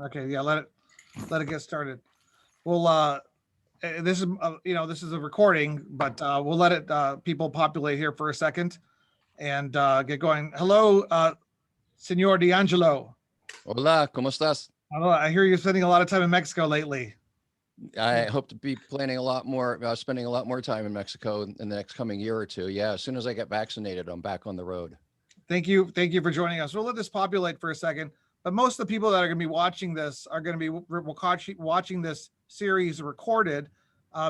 Okay, yeah, let it get started. We'll this is this is a recording, but we'll let it people populate here for a second and get going. Hello, Senor D'Angelo. Hola, ¿cómo estás? Hello, I hear you're spending a lot of time in Mexico lately. I hope to be planning a lot more, spending a lot more time in Mexico in the next coming year or two. Yeah, as soon as I get vaccinated, I'm back on the road. Thank you for joining us. We'll let this populate for a second, but most of the people that are going to be watching this are going to be watching this series recorded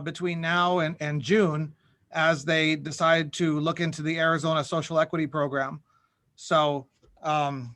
between now and June as they decide to look into the Arizona Social Equity Program. So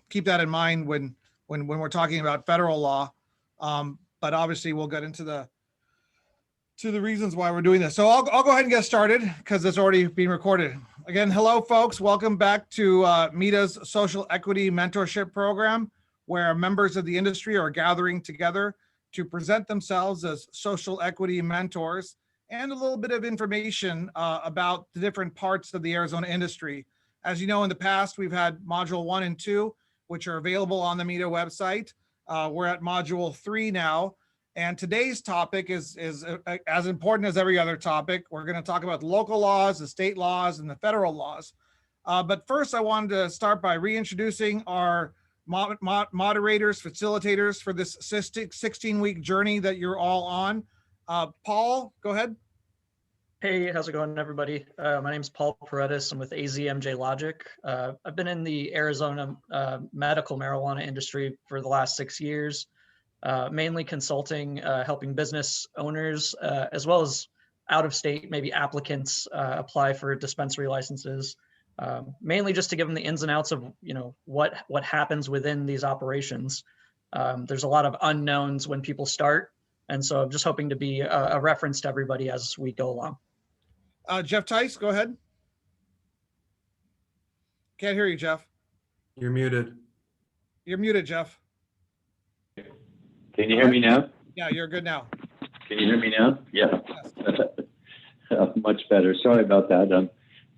keep that in mind when we're talking about federal law. But obviously, we'll get into the reasons why we're doing this. So I'll go ahead and get started because it's already being recorded. Again, hello, folks. Welcome back to MEDA's Social Equity Mentorship Program, where members of the industry are gathering together to present themselves as social equity mentors and a little bit of information about the different parts of the Arizona industry. As you know, in the past, we've had Module 1 and 2, which are available on the MEDA website. We're at Module 3 now. And today's topic is as important as every other topic. We're going to talk about the local laws, the state laws, and the federal laws. But first, I wanted to start by reintroducing our moderators, facilitators for this 16-week journey that you're all on. Paul, go ahead. Hey, how's it going, everybody? My name is Paul Paredes. I'm with AZMJ Logic. I've been in the Arizona medical marijuana industry for the last 6 years. Mainly consulting, helping business owners, as well as out-of-state, maybe applicants apply for dispensary licenses, mainly just to give them the ins and outs of, what happens within these operations. There's a lot of unknowns when people start, and so I'm just hoping to be a reference to everybody as we go along. Jeff Tice, go ahead. Can't hear you, Jeff. You're muted. You're muted, Jeff. Can you hear me now? Yeah, you're good now. Can you hear me now? Yeah. Yes. Much better. Sorry about that.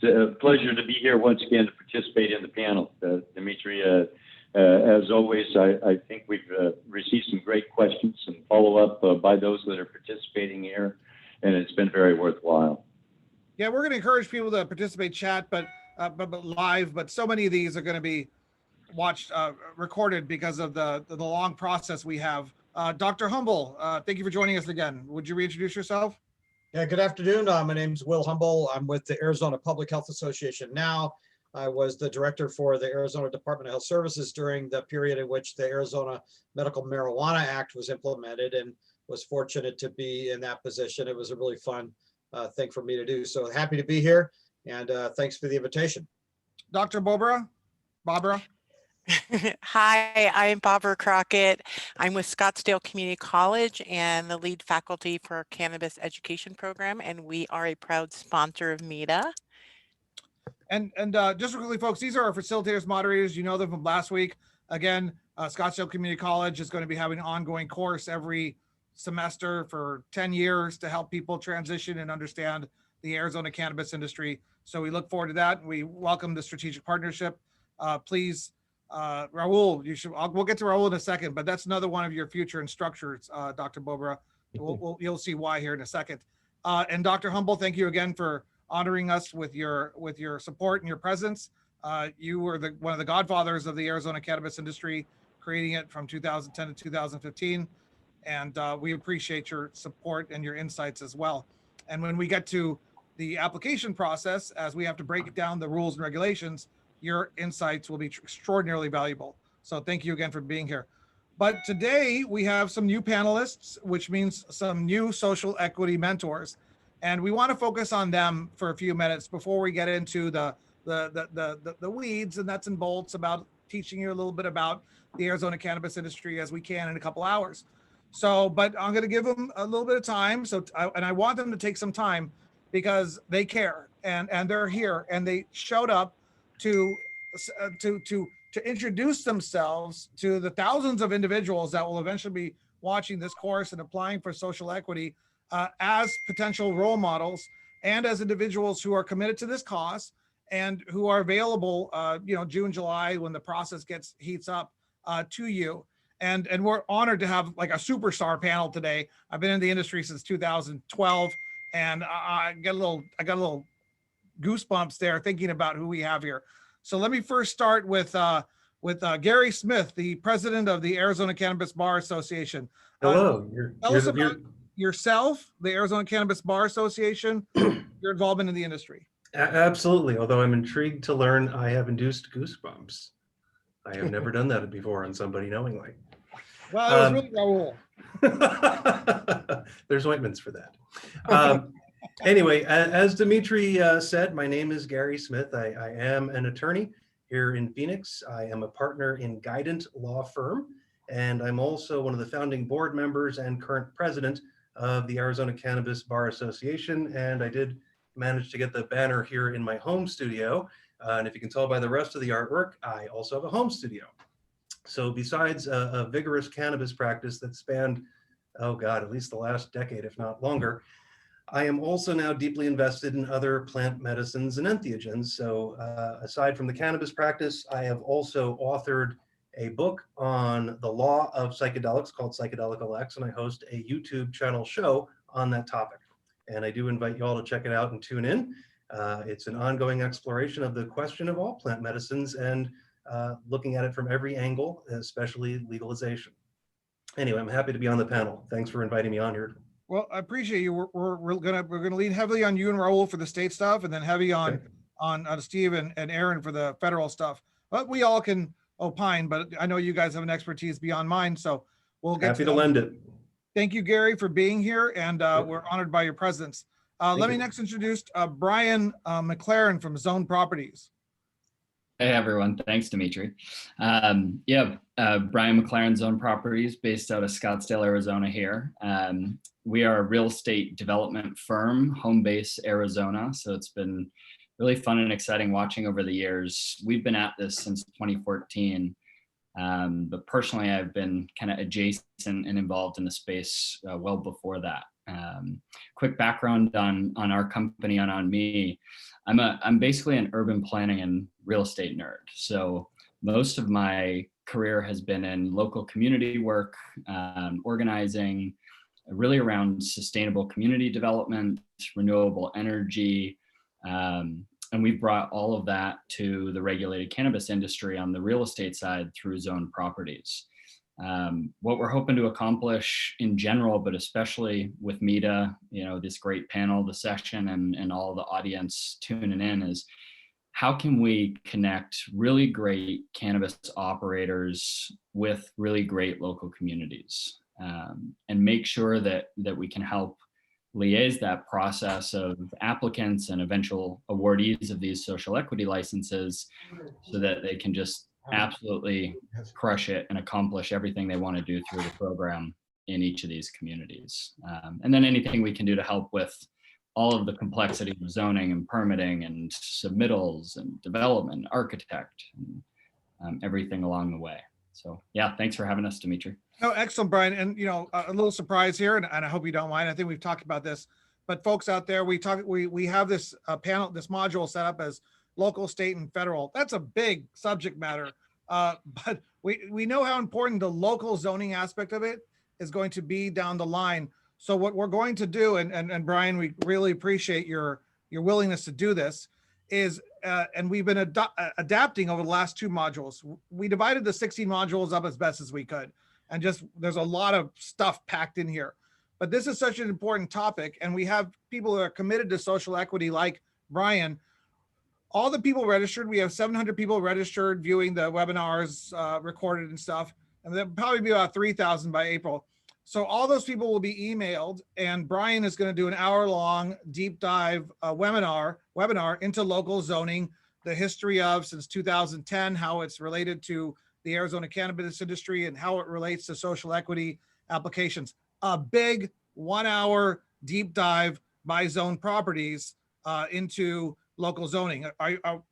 It's a pleasure to be here once again to participate in the panel. Dimitri, as always, I think we've received some great questions and follow-up by those that are participating here, and it's been very worthwhile. Yeah, we're going to encourage people to participate chat, but live, but so many of these are going to be watched, recorded because of the long process we have. Dr. Humble, thank you for joining us again. Would you reintroduce yourself? Yeah, good afternoon. My name is Will Humble. I'm with the Arizona Public Health Association now. I was the director for the Arizona Department of Health Services during the period in which the Arizona Medical Marijuana Act was implemented, and was fortunate to be in that position. It was a really fun thing for me to do. So happy to be here, and thanks for the invitation. Dr. Barbara? Hi, I'm Barbara Crockett. I'm with Scottsdale Community College and the lead faculty for our cannabis education program, and we are a proud sponsor of MEDA. And just quickly, folks, these are our facilitators, moderators. You know them from last week. Again, Scottsdale Community College is going to be having an ongoing course every semester for 10 years to help people transition and understand the Arizona cannabis industry. So we look forward to that. We welcome the strategic partnership. Please, Raul, we'll get to Raul in a second, but that's another one of your future instructors, Dr. Bobra. You'll see why here in a second. And Dr. Humble, thank you again for honoring us with your support and your presence. You were one of the godfathers of the Arizona cannabis industry, creating it from 2010 to 2015. And we appreciate your support and your insights as well. And when we get to the application process, as we have to break down the rules and regulations, your insights will be extraordinarily valuable. So thank you again for being here. But today we have some new panelists, which means some new social equity mentors. And we want to focus on them for a few minutes before we get into the weeds and nuts and bolts about teaching you a little bit about the Arizona cannabis industry as we can in a couple hours. So, but I'm going to give them a little bit of time. So, I want them to take some time because they care and they're here and they showed up to introduce themselves to the thousands of individuals that will eventually be watching this course and applying for social equity as potential role models and as individuals who are committed to this cause and who are available, June, July, when the process heats up to you. And we're honored to have like a superstar panel today. I've been in the industry since 2012, and I got a little goosebumps there thinking about who we have here. So let me first start with Gary Smith, the president of the Arizona Cannabis Bar Association. Hello. Tell us about yourself, the Arizona Cannabis Bar Association, your involvement in the industry. Absolutely. Although I'm intrigued to learn, I have induced goosebumps. I have never done that before on somebody knowingly. Well, it was really Raul. There's ointments for that. Anyway, as Dimitri said, my name is Gary Smith. I am an attorney here in Phoenix. I am a partner in Guidant Law Firm, and I'm also one of the founding board members and current president of the Arizona Cannabis Bar Association. And I did manage to get the banner here in my home studio. And if you can tell by the rest of the artwork, I also have a home studio. So besides a vigorous cannabis practice that spanned, oh God, at least the last decade, if not longer, I am also now deeply invested in other plant medicines and entheogens. So aside from the cannabis practice, I have also authored a book on the law of psychedelics called Psychedelic X, and I host a YouTube channel show on that topic. And I do invite you all to check it out and tune in. It's an ongoing exploration of the question of all plant medicines and looking at it from every angle, especially legalization. Anyway, I'm happy to be on the panel. Thanks for inviting me on here. Well, I appreciate you. We're gonna lean heavily on you and Raul for the state stuff, and then heavy on Steve and Aaron for the federal stuff. But we all can opine. But I know you guys have an expertise beyond mine, so we'll get happy to lend it. Thank you, Gary, for being here, and we're honored by your presence. Let me next introduce Brian Mclaren from Zone Properties. Hey everyone, thanks Dimitri. Brian McLaren, Zone Properties, based out of Scottsdale, Arizona here. We are a real estate development firm, home base Arizona. So it's been really fun and exciting watching over the years. We've been at this since 2014. But personally, I've been kind of adjacent and involved in the space well before that. Quick background on our company and on me. I'm basically an urban planning and real estate nerd. So most of my career has been in local community work, organizing, really around sustainable community development, renewable energy, and we've brought all of that to the regulated cannabis industry on the real estate side through Zone Properties. What we're hoping to accomplish in general, but especially with META, this great panel, the session, and all the audience tuning in, is how can we connect really great cannabis operators with really great local communities, and make sure that we can help liaise that process of applicants and eventual awardees of these social equity licenses so that they can just absolutely crush it and accomplish everything they want to do through the program in each of these communities. And then anything we can do to help with all of the complexity of zoning and permitting and submittals and development, architect, and everything along the way. So yeah, thanks for having us, Dimitri. No, excellent, Brian. And a little surprise here, and I hope you don't mind. I think we've talked about this, but folks out there, we have this panel, this module set up as local, state, and federal. That's a big subject matter, but we know how important the local zoning aspect of it is going to be down the line. So what we're going to do, and Brian, we really appreciate your willingness to do this, is and we've been adapting over the last two modules. We divided the 16 modules up as best as we could. And just, there's a lot of stuff packed in here, but this is such an important topic. And we have people who are committed to social equity, like Brian. All the people registered, we have 700 people registered viewing the webinars recorded and stuff. And there'll probably be about 3,000 by April. So all those people will be emailed, and Brian is going to do an hour-long deep dive webinar into local zoning, the history of since 2010, how it's related to the Arizona cannabis industry and how it relates to social equity applications. A big 1 hour deep dive by Zone Properties into local zoning. Are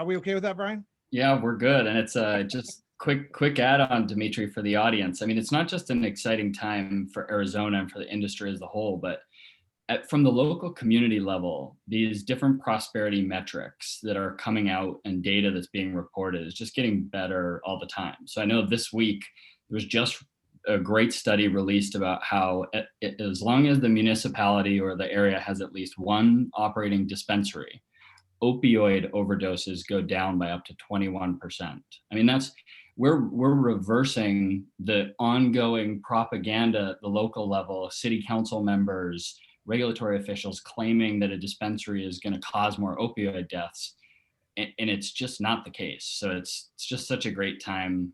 we okay with that, Brian? Yeah, we're good. And it's just quick add on, Dimitri, for the audience. I mean, it's not just an exciting time for Arizona and for the industry as a whole, but from the local community level, these different prosperity metrics that are coming out and data that's being reported is just getting better all the time. So I know this week was just a great study released about how as long as the municipality or the area has at least one operating dispensary, opioid overdoses go down by up to 21%. I mean, we're reversing the ongoing propaganda at the local level, city council members, regulatory officials claiming that a dispensary is going to cause more opioid deaths. And it's just not the case. So it's just such a great time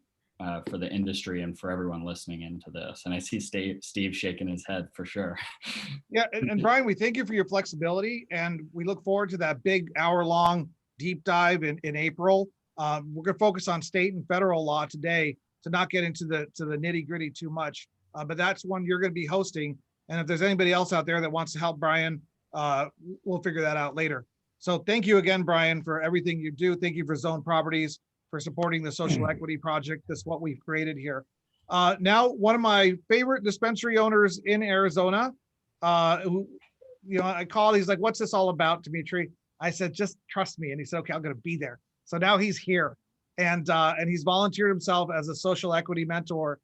for the industry and for everyone listening into this. And I see Steve shaking his head for sure. Yeah, and Brian, we thank you for your flexibility, and we look forward to that big hour-long deep dive in April. We're going to focus on state and federal law today to not get into the nitty-gritty too much, but that's one you're going to be hosting. And if there's anybody else out there that wants to help Brian, we'll figure that out later. So thank you again, Brian, for everything you do. Thank you for Zone Properties for supporting the social equity project. That's what we've created here. Now, one of my favorite dispensary owners in Arizona, who, I called, he's like, what's this all about, Dimitri? I said, just trust me. And he said, okay, I'm going to be there. So now he's here, and he's volunteered himself as a social equity mentor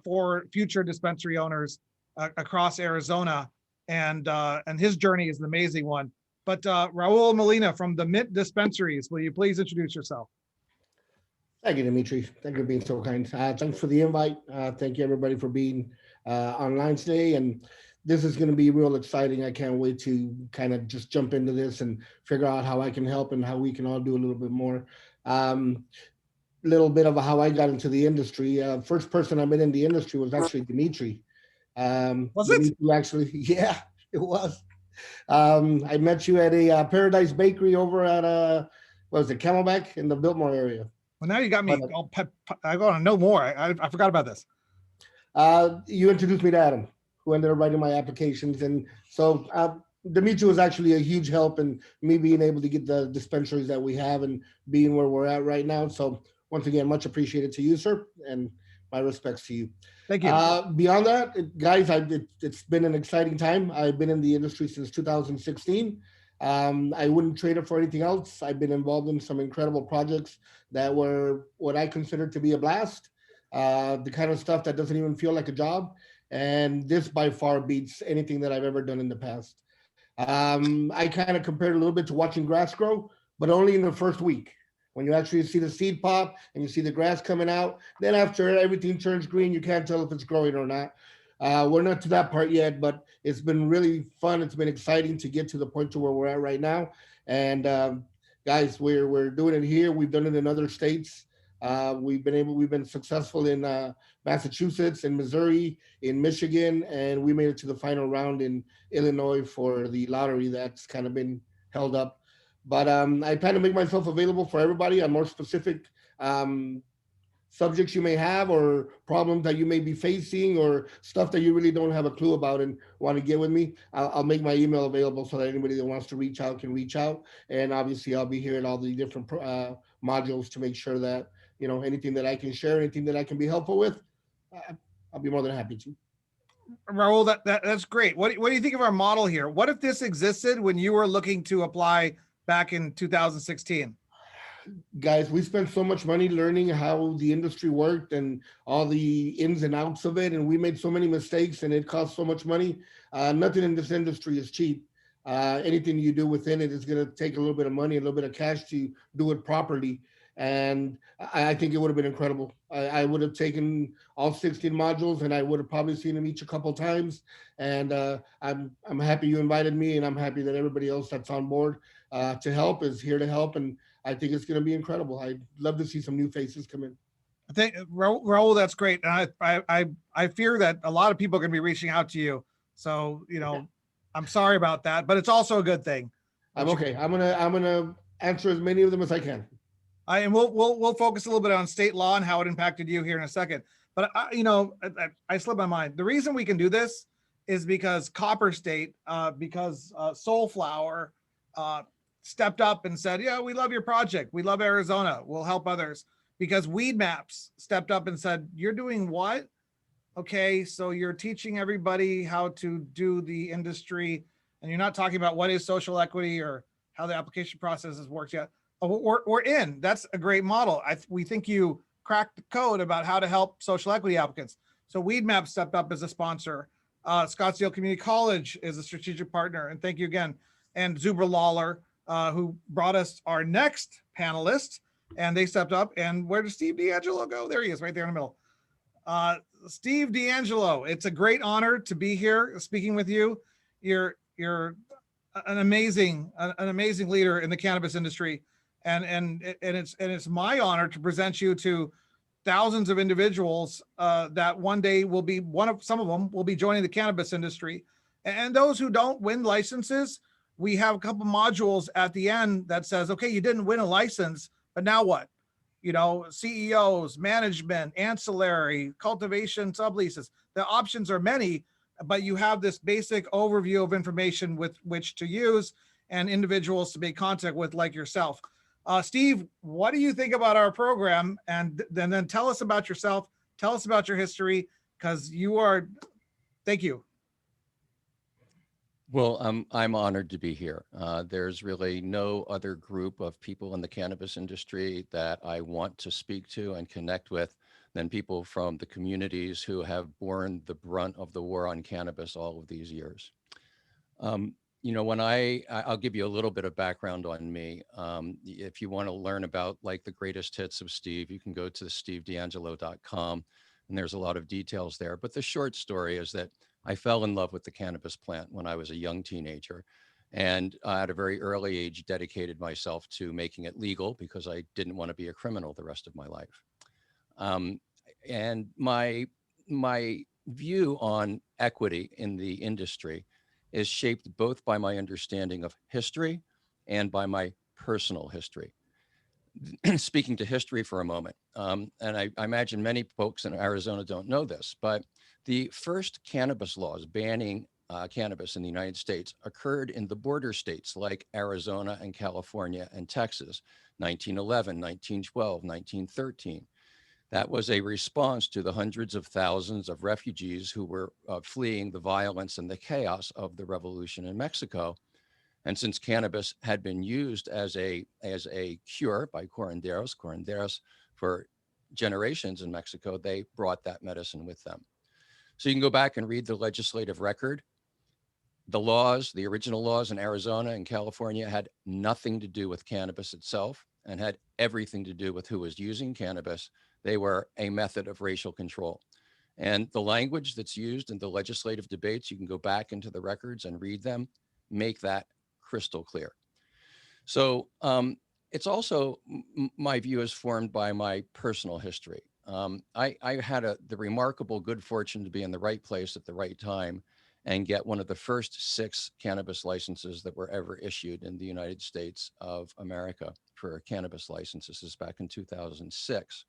for future dispensary owners across Arizona. And his journey is an amazing one. But Raul Molina from the Mint Dispensaries, will you please introduce yourself? Thank you, Dimitri. Thank you for being so kind. Thanks for the invite. Thank you, everybody, for being online today. And this is going to be real exciting. I can't wait to kind of just jump into this and figure out how I can help and how we can all do a little bit more. Little bit of how I got into the industry. First person I met in the industry was actually Dimitri. Was Dimitri it? Actually, yeah, it was. I met you at a Paradise Bakery over at what was it, Camelback in the Biltmore area. Well, now you got me. I want to know more. I forgot about this. You introduced me to Adam, who ended up writing my applications. And so Dimitri was actually a huge help in me being able to get the dispensaries that we have and being where we're at right now. So once again, much appreciated to you, sir, and my respects to you. Thank you. Beyond that, guys, it's been an exciting time. I've been in the industry since 2016. I wouldn't trade it for anything else. I've been involved in some incredible projects that were what I consider to be a blast. The kind of stuff that doesn't even feel like a job. And this by far beats anything that I've ever done in the past. I kind of compared a little bit to watching grass grow, but only in the first week. When you actually see the seed pop and you see the grass coming out, then after everything turns green, you can't tell if it's growing or not. We're not to that part yet, but it's been really fun. It's been exciting to get to the point to where we're at right now. And guys, we're doing it here. We've done it in other states. We've been successful in Massachusetts, in Missouri, in Michigan, and we made it to the final round in Illinois for the lottery that's kind of been held up. But I plan to make myself available for everybody on more specific subjects you may have or problems that you may be facing or stuff that you really don't have a clue about and want to get with me. I'll make my email available so that anybody that wants to reach out can reach out. And obviously I'll be here at all the different modules to make sure that, anything that I can share, anything that I can be helpful with, I'll be more than happy to. Raul, that's great. What do you think of our model here? What if this existed when you were looking to apply back in 2016? Guys, we spent so much money learning how the industry worked and all the ins and outs of it. And we made so many mistakes and it cost so much money. Nothing in this industry is cheap. Anything you do within it is going to take a little bit of money, a little bit of cash to do it properly. And I think it would have been incredible. I would have taken all 16 modules and I would have probably seen them each a couple of times. And I'm happy you invited me, and I'm happy that everybody else that's on board to help is here to help. And I think it's going to be incredible. I'd love to see some new faces come in. I think Raul, that's great. And I fear that a lot of people are going to be reaching out to you. So, I'm sorry about that, but it's also a good thing. I'm okay. I'm gonna answer as many of them as I can. And we'll focus a little bit on state law and how it impacted you here in a second. But I slipped my mind. The reason we can do this is because Copper State, because Soulflower stepped up and said, yeah, we love your project. We love Arizona. We'll help others. Because Weed Maps stepped up and said, you're doing what? Okay, so you're teaching everybody how to do the industry, and you're not talking about what is social equity or how the application process has worked yet. We're in. That's a great model. We think you cracked the code about how to help social equity applicants. So Weedmap stepped up as a sponsor. Scottsdale Community College is a strategic partner, and thank you again. And Zuber Lawler, who brought us our next panelist, and they stepped up. And where does Steve D'Angelo go? There he is, right there in the middle. Steve D'Angelo, it's a great honor to be here speaking with you. You're an amazing leader in the cannabis industry, and it's my honor to present you to thousands of individuals that one day will be some of them will be joining the cannabis industry. And those who don't win licenses, we have a couple modules at the end that says, okay, you didn't win a license, but now what? You know, CEOs, management, ancillary, cultivation, subleases. The options are many, but you have this basic overview of information with which to use and individuals to make contact with, like yourself. Steve, what do you think about our program? And then tell us about yourself. Tell us about your history, because thank you. Well, I'm honored to be here. There's really no other group of people in the cannabis industry that I want to speak to and connect with than people from the communities who have borne the brunt of the war on cannabis all of these years. You know, when I'll give you a little bit of background on me. If you want to learn about like the greatest hits of Steve, you can go to stevedangelo.com, and there's a lot of details there. But the short story is that I fell in love with the cannabis plant when I was a young teenager, and at a very early age dedicated myself to making it legal because I didn't want to be a criminal the rest of my life. And my view on equity in the industry is shaped both by my understanding of history and by my personal history. Speaking to history for a moment, and I imagine many folks in Arizona don't know this, but the first cannabis laws banning cannabis in the United States occurred in the border states like Arizona and California and Texas, 1911, 1912, 1913. That was a response to the hundreds of thousands of refugees who were fleeing the violence and the chaos of the revolution in Mexico. And since cannabis had been used as a cure by curanderos for generations in Mexico, they brought that medicine with them. So you can go back and read the legislative record. The laws, the original laws in Arizona and California had nothing to do with cannabis itself and had everything to do with who was using cannabis. They were a method of racial control. And the language that's used in the legislative debates, you can go back into the records and read them, make that crystal clear. So it's also, my view is formed by my personal history. I had the remarkable good fortune to be in the right place at the right time and get one of the first 6 cannabis licenses that were ever issued in the United States of America for cannabis licenses. This is back in 2006.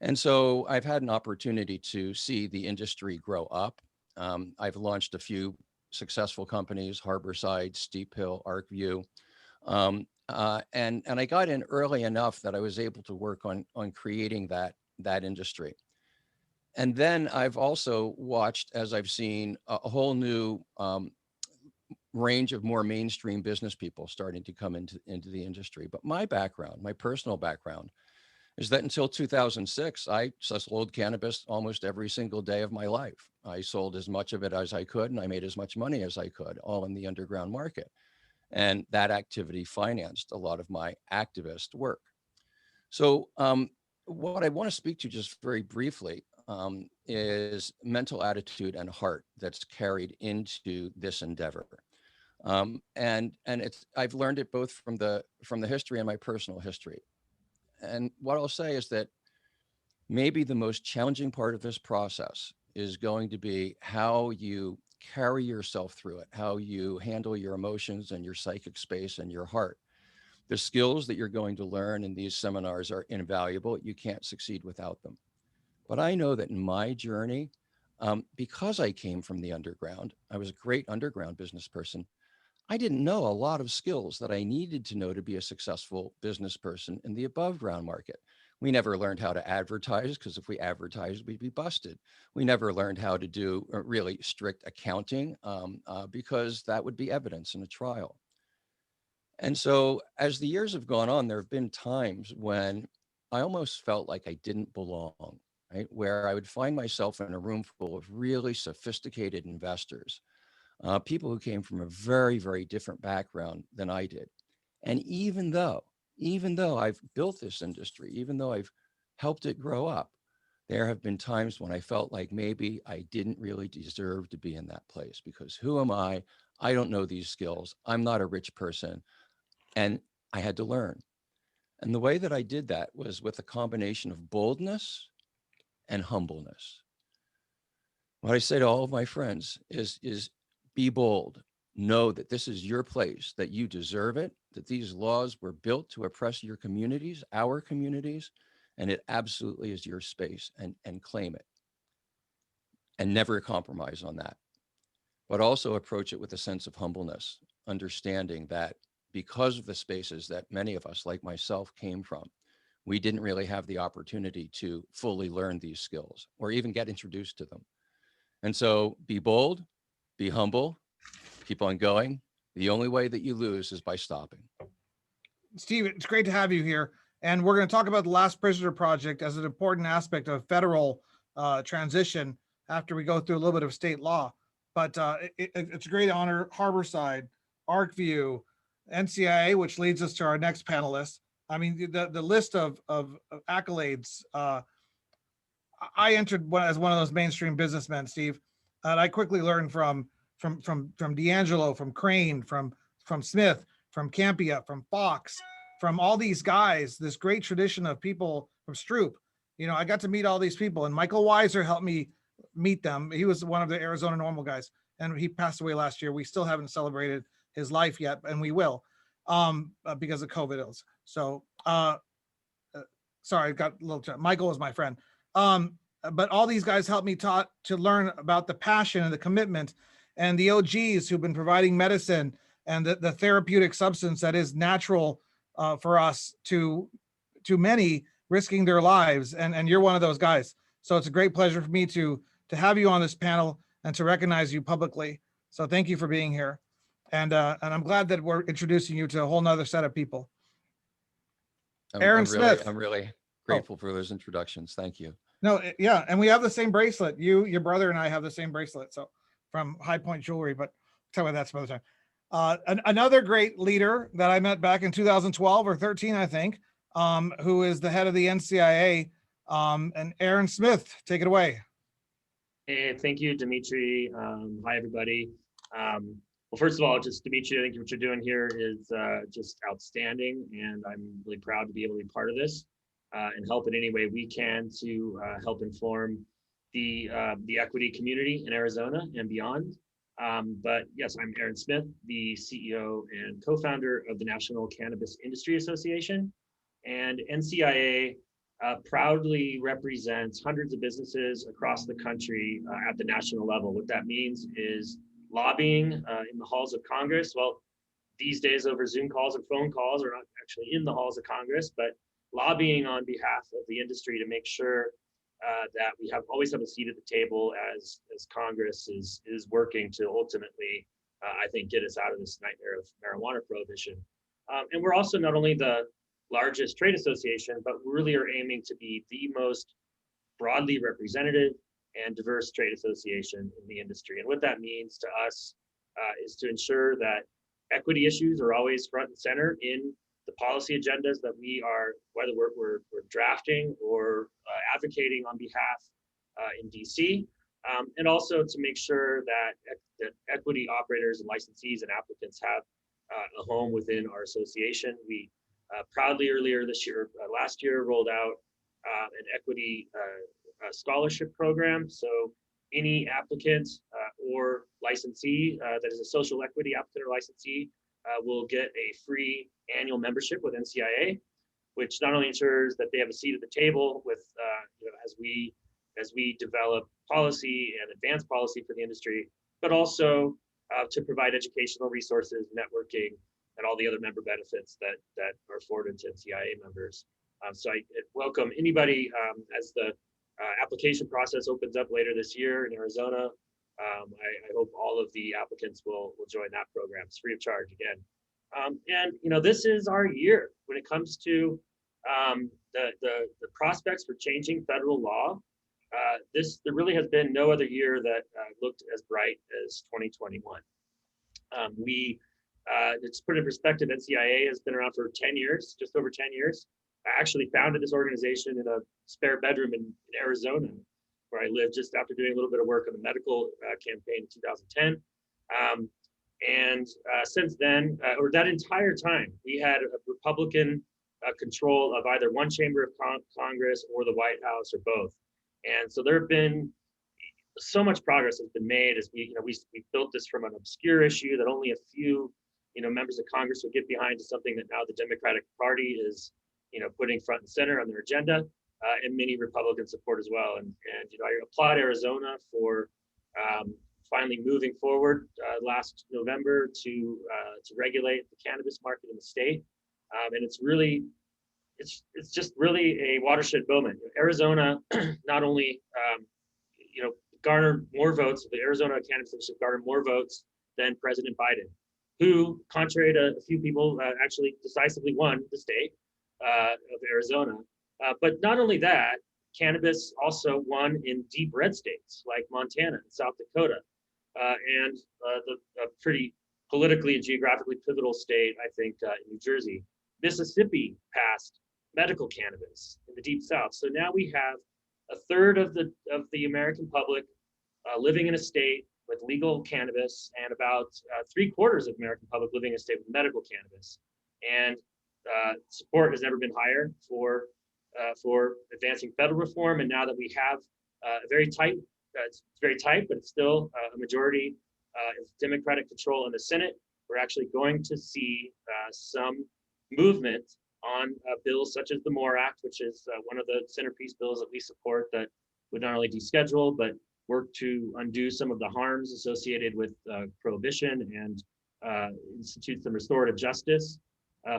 And so I've had an opportunity to see the industry grow up. I've launched a few successful companies, Harborside, Steep Hill, Arcview. And I got in early enough that I was able to work on creating that industry. And then I've also watched, as I've seen a whole new range of more mainstream business people starting to come into the industry. But my background, my personal background, is that until 2006, I sold cannabis almost every single day of my life. I sold as much of it as I could, and I made as much money as I could, all in the underground market. And that activity financed a lot of my activist work. So what I want to speak to just very briefly is mental attitude and heart that's carried into this endeavor. And I've learned it both from the history and my personal history. And what I'll say is that maybe the most challenging part of this process is going to be how you carry yourself through it, how you handle your emotions and your psychic space and your heart. The skills that you're going to learn in these seminars are invaluable. You can't succeed without them. But I know that in my journey, because I came from the underground, I was a great underground business person. I didn't know a lot of skills that I needed to know to be a successful business person in the above ground market. We never learned how to advertise, because if we advertised, we'd be busted. We never learned how to do really strict accounting because that would be evidence in a trial. And so as the years have gone on, there have been times when I almost felt like I didn't belong, right? Where I would find myself in a room full of really sophisticated investors, people who came from a very, very different background than I did. And even though I've built this industry, even though I've helped it grow up, there have been times when I felt like maybe I didn't really deserve to be in that place, because who am I? I don't know these skills. I'm not a rich person. And I had to learn. And the way that I did that was with a combination of boldness and humbleness. What I say to all of my friends is be bold. Know that this is your place, that you deserve it, that these laws were built to oppress your communities, our communities, and it absolutely is your space, and claim it. And never compromise on that. But also approach it with a sense of humbleness, understanding that because of the spaces that many of us, like myself, came from, we didn't really have the opportunity to fully learn these skills or even get introduced to them. And so be bold, be humble, keep on going. The only way that you lose is by stopping. Steve, it's great to have you here. And we're going to talk about the Last Prisoner Project as an important aspect of federal transition after we go through a little bit of state law. But it's a great honor. Harborside, Arcview, NCIA, which leads us to our next panelist. I mean, the list of accolades. I entered as one of those mainstream businessmen, Steve, and I quickly learned from D'Angelo, from Crane, from Smith, from Campia, from Fox, from all these guys, this great tradition of people from Stroop. You know, I got to meet all these people, and Michael Weiser helped me meet them. He was one of the Arizona Normal guys, and he passed away last year. We still haven't celebrated his life yet, and we will, because of COVID. So, sorry, I got a little. Michael was my friend. But all these guys helped me to learn about the passion and the commitment, and the OGs who've been providing medicine and the therapeutic substance that is natural for us to many, risking their lives. And you're one of those guys. So it's a great pleasure for me to have you on this panel and to recognize you publicly. So thank you for being here. And I'm glad that we're introducing you to a whole nother set of people. Aaron Smith. I'm really grateful for those introductions. Thank you. No, yeah, and we have the same bracelet. Your brother and I have the same bracelet. So from High Point Jewelry, but tell me that some other time. Another great leader that I met back in 2012 or 13, I think, who is the head of the NCIA, and Aaron Smith, take it away. Hey, thank you, Dimitri. Hi, everybody. Well, first of all, just Dimitri, I think what you're doing here is just outstanding, and I'm really proud to be able to be part of this. And help in any way we can to help inform the equity community in Arizona and beyond. But yes, I'm Aaron Smith, the CEO and co-founder of the National Cannabis Industry Association. And NCIA proudly represents hundreds of businesses across the country at the national level. What that means is lobbying in the halls of Congress. Well, these days over Zoom calls and phone calls, are not actually in the halls of Congress, but lobbying on behalf of the industry to make sure that we always have a seat at the table as Congress is working to ultimately, I think, get us out of this nightmare of marijuana prohibition. And we're also not only the largest trade association, but we really are aiming to be the most broadly representative and diverse trade association in the industry. And what that means to us is to ensure that equity issues are always front and center in the policy agendas that we are, whether we're drafting or advocating on behalf in DC, and also to make sure that equity operators and licensees and applicants have a home within our association. We proudly last year rolled out an equity scholarship program. So any applicant or licensee that is a social equity applicant or licensee will get a free annual membership with NCIA, which not only ensures that they have a seat at the table with, as we develop policy and advance policy for the industry, but also to provide educational resources, networking, and all the other member benefits that are afforded to NCIA members. So I welcome anybody as the application process opens up later this year in Arizona. I hope all of the applicants will join that program. It's free of charge again. And this is our year when it comes to the prospects for changing federal law, there really has been no other year that looked as bright as 2021. To put it in perspective, NCIA has been around for 10 years, just over 10 years. I actually founded this organization in a spare bedroom in Arizona, where I lived just after doing a little bit of work on the medical campaign in 2010. Since then, or that entire time, we had a Republican control of either one chamber of Congress or the White House or both. And so there have been so much progress has been made as we built this from an obscure issue that only a few, members of Congress would get behind, to something that now the Democratic Party is, putting front and center on their agenda, and many Republican support as well. And I applaud Arizona for finally moving forward last November to regulate the cannabis market in the state. And it's just really a watershed moment. Arizona not only garnered more votes, the Arizona cannabis industry garnered more votes than President Biden, who, contrary to a few people, actually decisively won the state of Arizona. But not only that, cannabis also won in deep red states like Montana and South Dakota, and the pretty politically and geographically pivotal state, I think, New Jersey. Mississippi passed medical cannabis in the deep South. So now we have a third of the American public living in a state with legal cannabis, and about 3/4 of the American public living in a state with medical cannabis. And support has never been higher for advancing federal reform. And now that we have a very tight, it's very tight, but it's still a majority of Democratic control in the Senate, we're actually going to see some movement on bills such as the MORE Act, which is one of the centerpiece bills that we support, that would not only deschedule, but work to undo some of the harms associated with prohibition, and institute some restorative justice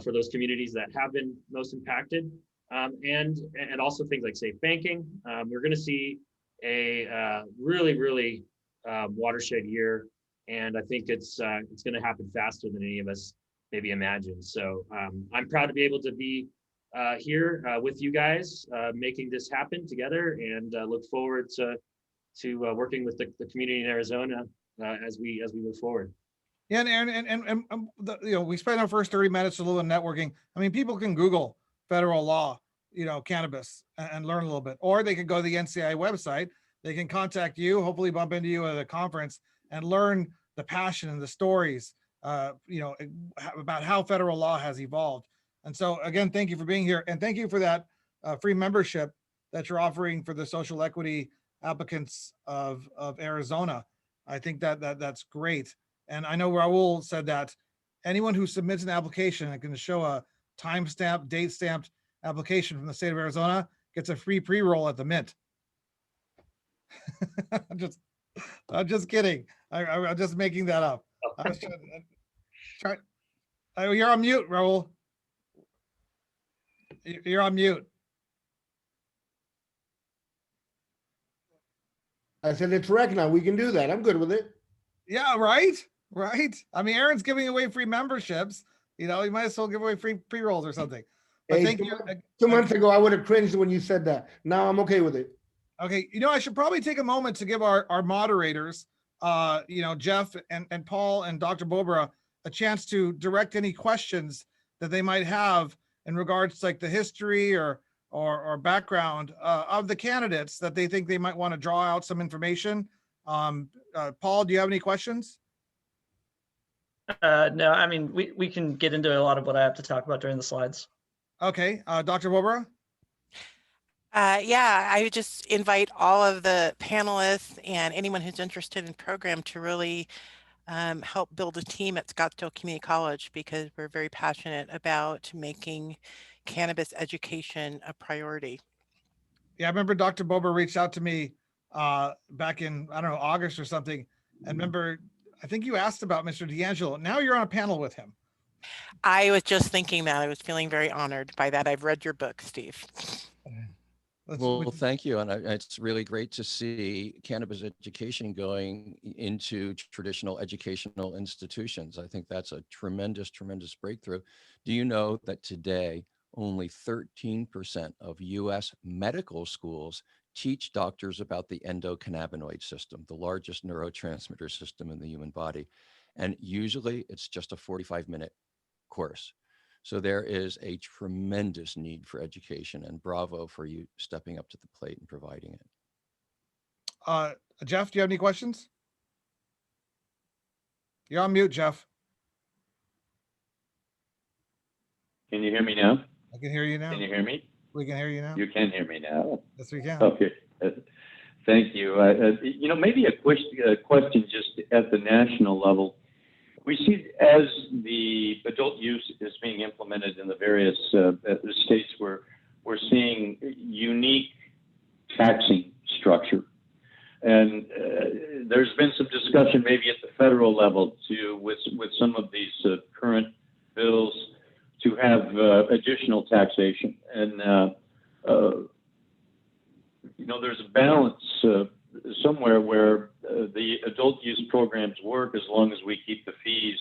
for those communities that have been most impacted, and also things like safe banking. We're going to see a really watershed year, and I think it's going to happen faster than any of us maybe imagined. So I'm proud to be able to be here with you guys, making this happen together, and look forward to working with the community in Arizona as we move forward. Yeah, and Aaron, and we spent our first 30 minutes a little networking. I mean, people can Google federal law, cannabis, and learn a little bit, or they could go to the NCI website. They can contact you, hopefully bump into you at a conference, and learn the passion and the stories, about how federal law has evolved. And so again, thank you for being here, and thank you for that free membership that you're offering for the social equity applicants of Arizona. I think that's great. And I know Raul said that anyone who submits an application and can show a timestamp, date stamped application from the state of Arizona gets a free pre-roll at the Mint. I'm just kidding. I'm just making that up. I was trying. You're on mute, Raul. You're on mute. I said, it's rec now. We can do that. I'm good with it. Yeah, right. I mean, Aaron's giving away free memberships. You might as well give away free pre-rolls or something. But Hey, thank you. 2 months ago, I would have cringed when you said that. Now I'm okay with it. Okay, I should probably take a moment to give our moderators, Jeff and Paul and Dr. Bobra, a chance to direct any questions that they might have in regards to like the history or background of the candidates that they think they might want to draw out some information. Paul, do you have any questions? No, I mean, we can get into a lot of what I have to talk about during the slides. Okay, Dr. Bobra? Yeah, I would just invite all of the panelists and anyone who's interested in the program to really help build a team at Scottsdale Community College, because we're very passionate about making cannabis education a priority. Yeah, I remember Dr. Bobra reached out to me back in, I don't know, August or something. And remember, I think you asked about Mr. D'Angelo. Now you're on a panel with him. I was just thinking that. I was feeling very honored by that. I've read your book, Steve. Well, thank you. And it's really great to see cannabis education going into traditional educational institutions. I think that's a tremendous breakthrough. Do you know that today only 13% of US medical schools teach doctors about the endocannabinoid system, the largest neurotransmitter system in the human body. And usually it's just a 45-minute course. So there is a tremendous need for education, and bravo for you stepping up to the plate and providing it. Jeff, do you have any questions? You're on mute, Jeff. Can you hear me now? I can hear you now. Can you hear me? We can hear you now. You can hear me now. Yes, we can. Okay. Thank you. Maybe a question just at the national level. We see as the adult use is being implemented in the various states where we're seeing unique taxing structure. And there's been some discussion maybe at the federal level too with some of these current bills to have additional taxation. And, there's a balance somewhere where the adult use programs work as long as we keep the fees,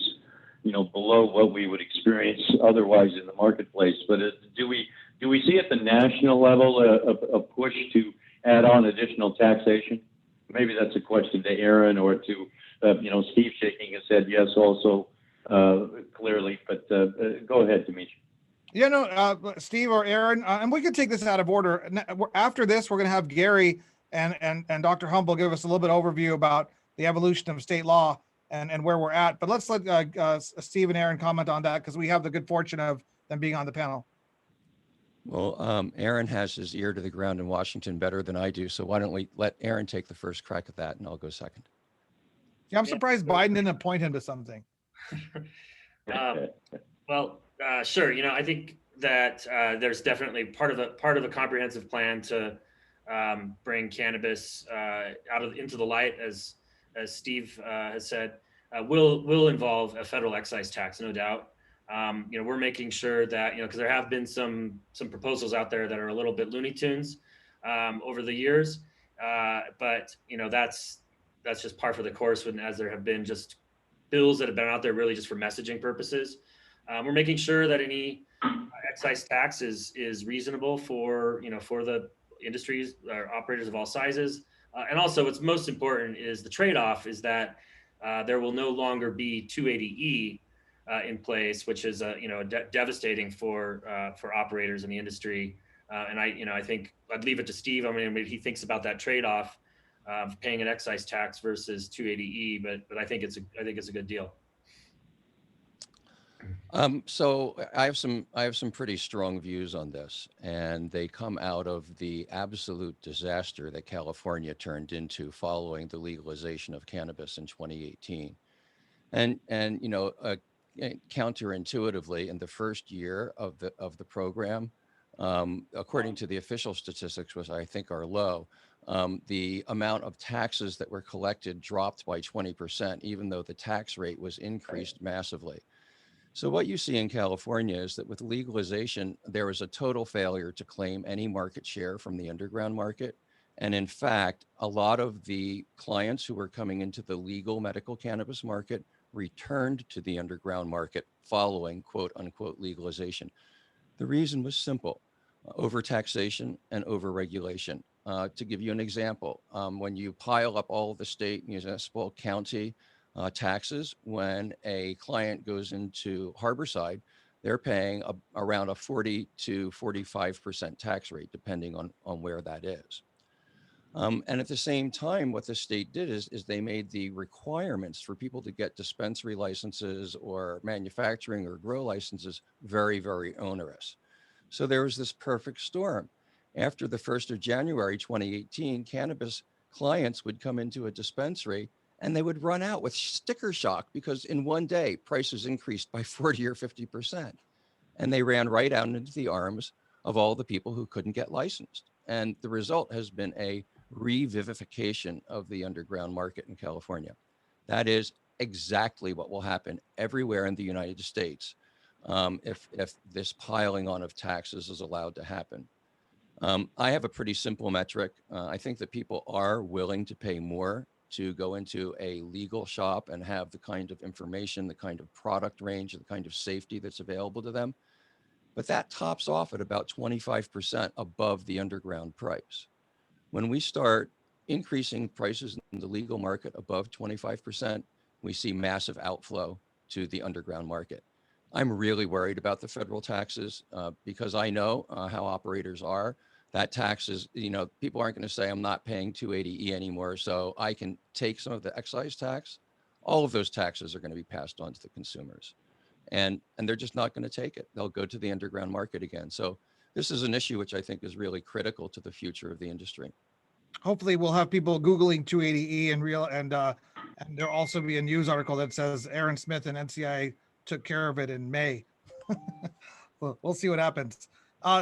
below what we would experience otherwise in the marketplace. But do we see at the national level a push to add on additional taxation? Maybe that's a question to Aaron or to, Steve shaking his head yes also clearly, but go ahead, Dimitri. Yeah, no, Steve or Aaron, and we can take this out of order. After this, we're going to have Gary and Dr. Humble give us a little bit overview about the evolution of state law and where we're at. But let's let Steve and Aaron comment on that because we have the good fortune of them being on the panel. Well, Aaron has his ear to the ground in Washington better than I do. So why don't we let Aaron take the first crack at that and I'll go second. Yeah, I'm surprised Biden didn't appoint him to something. Sure. I think that there's definitely part of a comprehensive plan to bring cannabis into the light, as Steve has said, will involve a federal excise tax, no doubt. We're making sure that because there have been some proposals out there that are a little bit Looney Tunes over the years, but that's just par for the course. As there have been just bills that have been out there really just for messaging purposes. We're making sure that any excise tax is reasonable for the industries or operators of all sizes. And also what's most important is the trade-off is that there will no longer be 280E in place, which is devastating for operators in the industry. And I think I'd leave it to Steve. I mean, maybe he thinks about that trade-off of paying an excise tax versus 280E, but I think it's a good deal. So I have some pretty strong views on this, and they come out of the absolute disaster that California turned into following the legalization of cannabis in 2018. And counterintuitively, in the first year of the program, according to the official statistics, which I think are low, the amount of taxes that were collected dropped by 20%, even though the tax rate was increased massively. So what you see in California is that with legalization, there was a total failure to claim any market share from the underground market. And in fact, a lot of the clients who were coming into the legal medical cannabis market returned to the underground market following quote unquote legalization. The reason was simple: overtaxation and overregulation. To give you an example, when you pile up all of the state, municipal, county taxes, when a client goes into Harborside, they're paying around a 40 to 45% tax rate, depending on where that is. And at the same time, what the state did is they made the requirements for people to get dispensary licenses or manufacturing or grow licenses very, very onerous. So there was this perfect storm. After the 1st of January, 2018, cannabis clients would come into a dispensary and they would run out with sticker shock because in one day prices increased by 40 or 50%. And they ran right out into the arms of all the people who couldn't get licensed. And the result has been a revivification of the underground market in California. That is exactly what will happen everywhere in the United States if this piling on of taxes is allowed to happen. I have a pretty simple metric. I think that people are willing to pay more to go into a legal shop and have the kind of information, the kind of product range, the kind of safety that's available to them. but that tops off at about 25% above the underground price. When we start increasing prices in the legal market above 25%, we see massive outflow to the underground market. I'm really worried about the federal taxes because I know how operators are. That tax is, people aren't going to say I'm not paying 280E anymore, so I can take some of the excise tax. All of those taxes are going to be passed on to the consumers. And they're just not going to take it. They'll go to the underground market again. So this is an issue which I think is really critical to the future of the industry. Hopefully we'll have people Googling 280E and there'll also be a news article that says Aaron Smith and NCI took care of it in May. We'll see what happens.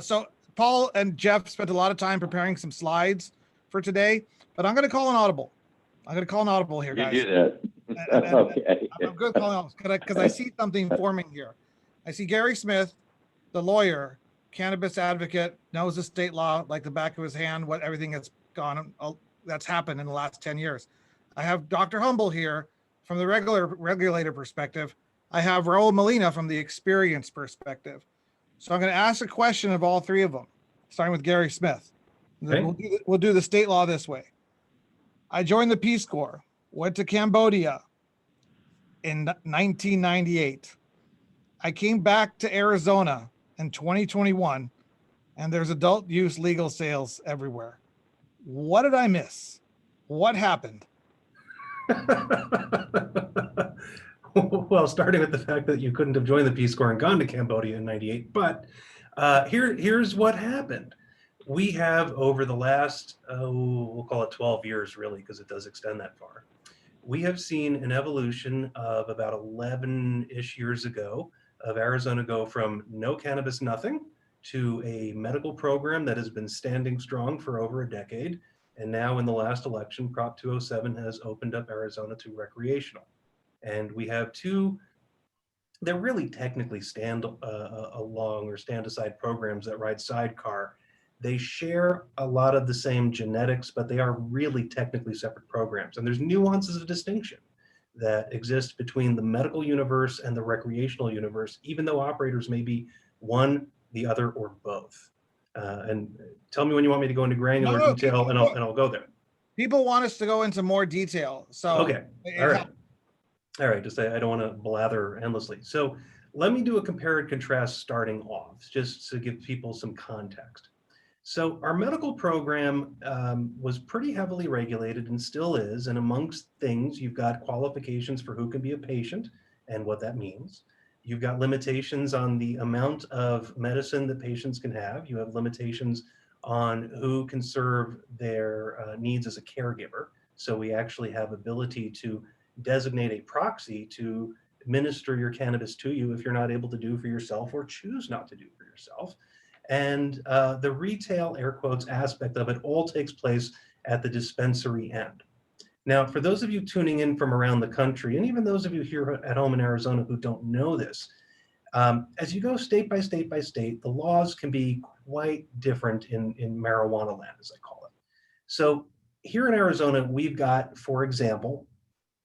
So Paul and Jeff spent a lot of time preparing some slides for today, but I'm going to call an audible. Here, guys. You do that. Okay. I'm good calling audible because I see something forming here. I see Gary Smith, the lawyer, cannabis advocate, knows the state law like the back of his hand, what everything that's happened in the last 10 years. I have Dr. Humble here from the regulator perspective. I have Raul Molina from the experience perspective. So I'm going to ask a question of all three of them, starting with Gary Smith. Okay. We'll do the state law this way. I joined the Peace Corps, went to Cambodia in 1998. I came back to Arizona in 2021, and there's adult use legal sales everywhere. What did I miss? What happened? Well, starting with the fact that you couldn't have joined the Peace Corps and gone to Cambodia in '98, but here's what happened. We have over the last, we'll call it 12 years really, because it does extend that far. We have seen an evolution of about 11-ish years ago of Arizona go from no cannabis, nothing, to a medical program that has been standing strong for over a decade. And now in the last election, Prop 207 has opened up Arizona to recreational. And we have two, they're really technically stand-along or stand-aside programs that ride sidecar. They share a lot of the same genetics, but they are really technically separate programs. And there's nuances of distinction that exist between the medical universe and the recreational universe, even though operators may be one, the other, or both. And tell me when you want me to go into granular detail, and I'll go there. People want us to go into more detail. So okay, all right. Just I don't want to blather endlessly. So let me do a compare and contrast starting off, just to give people some context. So our medical program was pretty heavily regulated and still is. And amongst things, you've got qualifications for who can be a patient and what that means. You've got limitations on the amount of medicine that patients can have. You have limitations on who can serve their needs as a caregiver. So we actually have ability to designate a proxy to administer your cannabis to you if you're not able to do for yourself or choose not to do for yourself. And the retail, air quotes, aspect of it all takes place at the dispensary end. Now, for those of you tuning in from around the country, and even those of you here at home in Arizona who don't know this, as you go state by state by state, the laws can be quite different in marijuana land, as I call it. So here in Arizona, we've got, for example,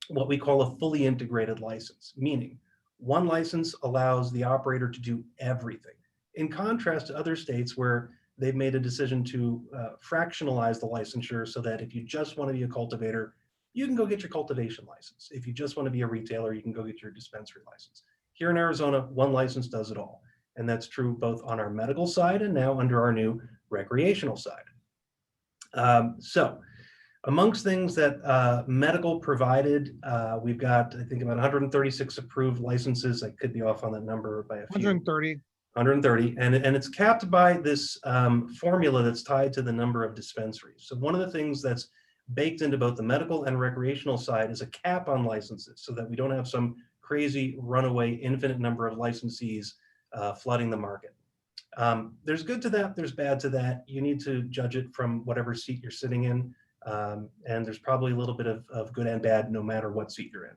what we call a fully integrated license, meaning one license allows the operator to do everything. In contrast to other states where they've made a decision to fractionalize the licensure so that if you just want to be a cultivator, you can go get your cultivation license. If you just want to be a retailer, you can go get your dispensary license. Here in Arizona, one license does it all. And that's true both on our medical side and now under our new recreational side. So amongst things that medical provided, we've got, I think, about 136 approved licenses. I could be off on that number by a few. 130, and it's capped by this formula that's tied to the number of dispensaries. So one of the things that's baked into both the medical and recreational side is a cap on licenses so that we don't have some crazy runaway infinite number of licensees flooding the market. There's good to that, there's bad to that. You need to judge it from whatever seat you're sitting in. And there's probably a little bit of good and bad no matter what seat you're in.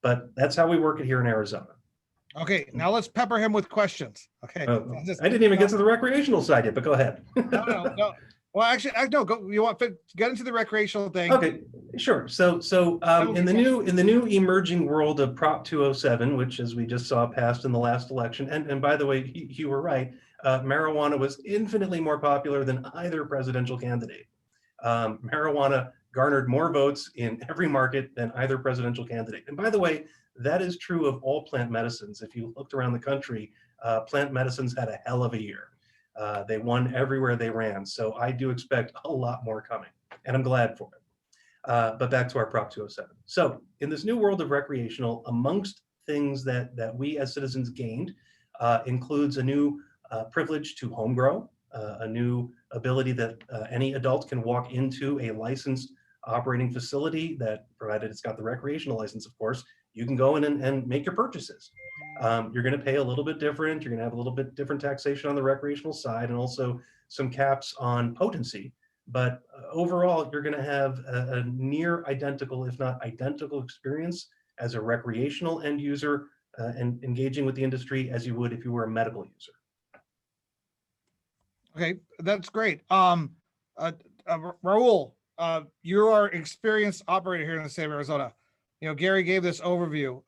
But that's how we work it here in Arizona. Okay, now let's pepper him with questions. Okay. I didn't even get to the recreational side yet, but go ahead. No. Well, actually, no, go, you want to get into the recreational thing. Okay, sure. So in the new emerging world of Prop 207, which, as we just saw, passed in the last election, and by the way, you were right, marijuana was infinitely more popular than either presidential candidate. Marijuana garnered more votes in every market than either presidential candidate. And by the way, that is true of all plant medicines. If you looked around the country, plant medicines had a hell of a year. They won everywhere they ran. So I do expect a lot more coming, and I'm glad for it. But back to our Prop 207. So in this new world of recreational, amongst things that we as citizens gained includes a new privilege to home grow, a new ability that any adult can walk into a licensed operating facility that, provided it's got the recreational license, of course, you can go in and make your purchases. You're going to pay a little bit different. You're going to have a little bit different taxation on the recreational side, and also some caps on potency. But overall, you're going to have a near identical, if not identical, experience as a recreational end user and engaging with the industry as you would if you were a medical user. Okay, that's great. Raul, you are experienced operator here in the state of Arizona. You know, Gary gave this overview.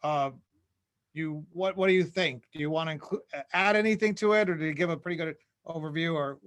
What do you think? Do you want to add anything to it, or did he give a pretty good overview? Or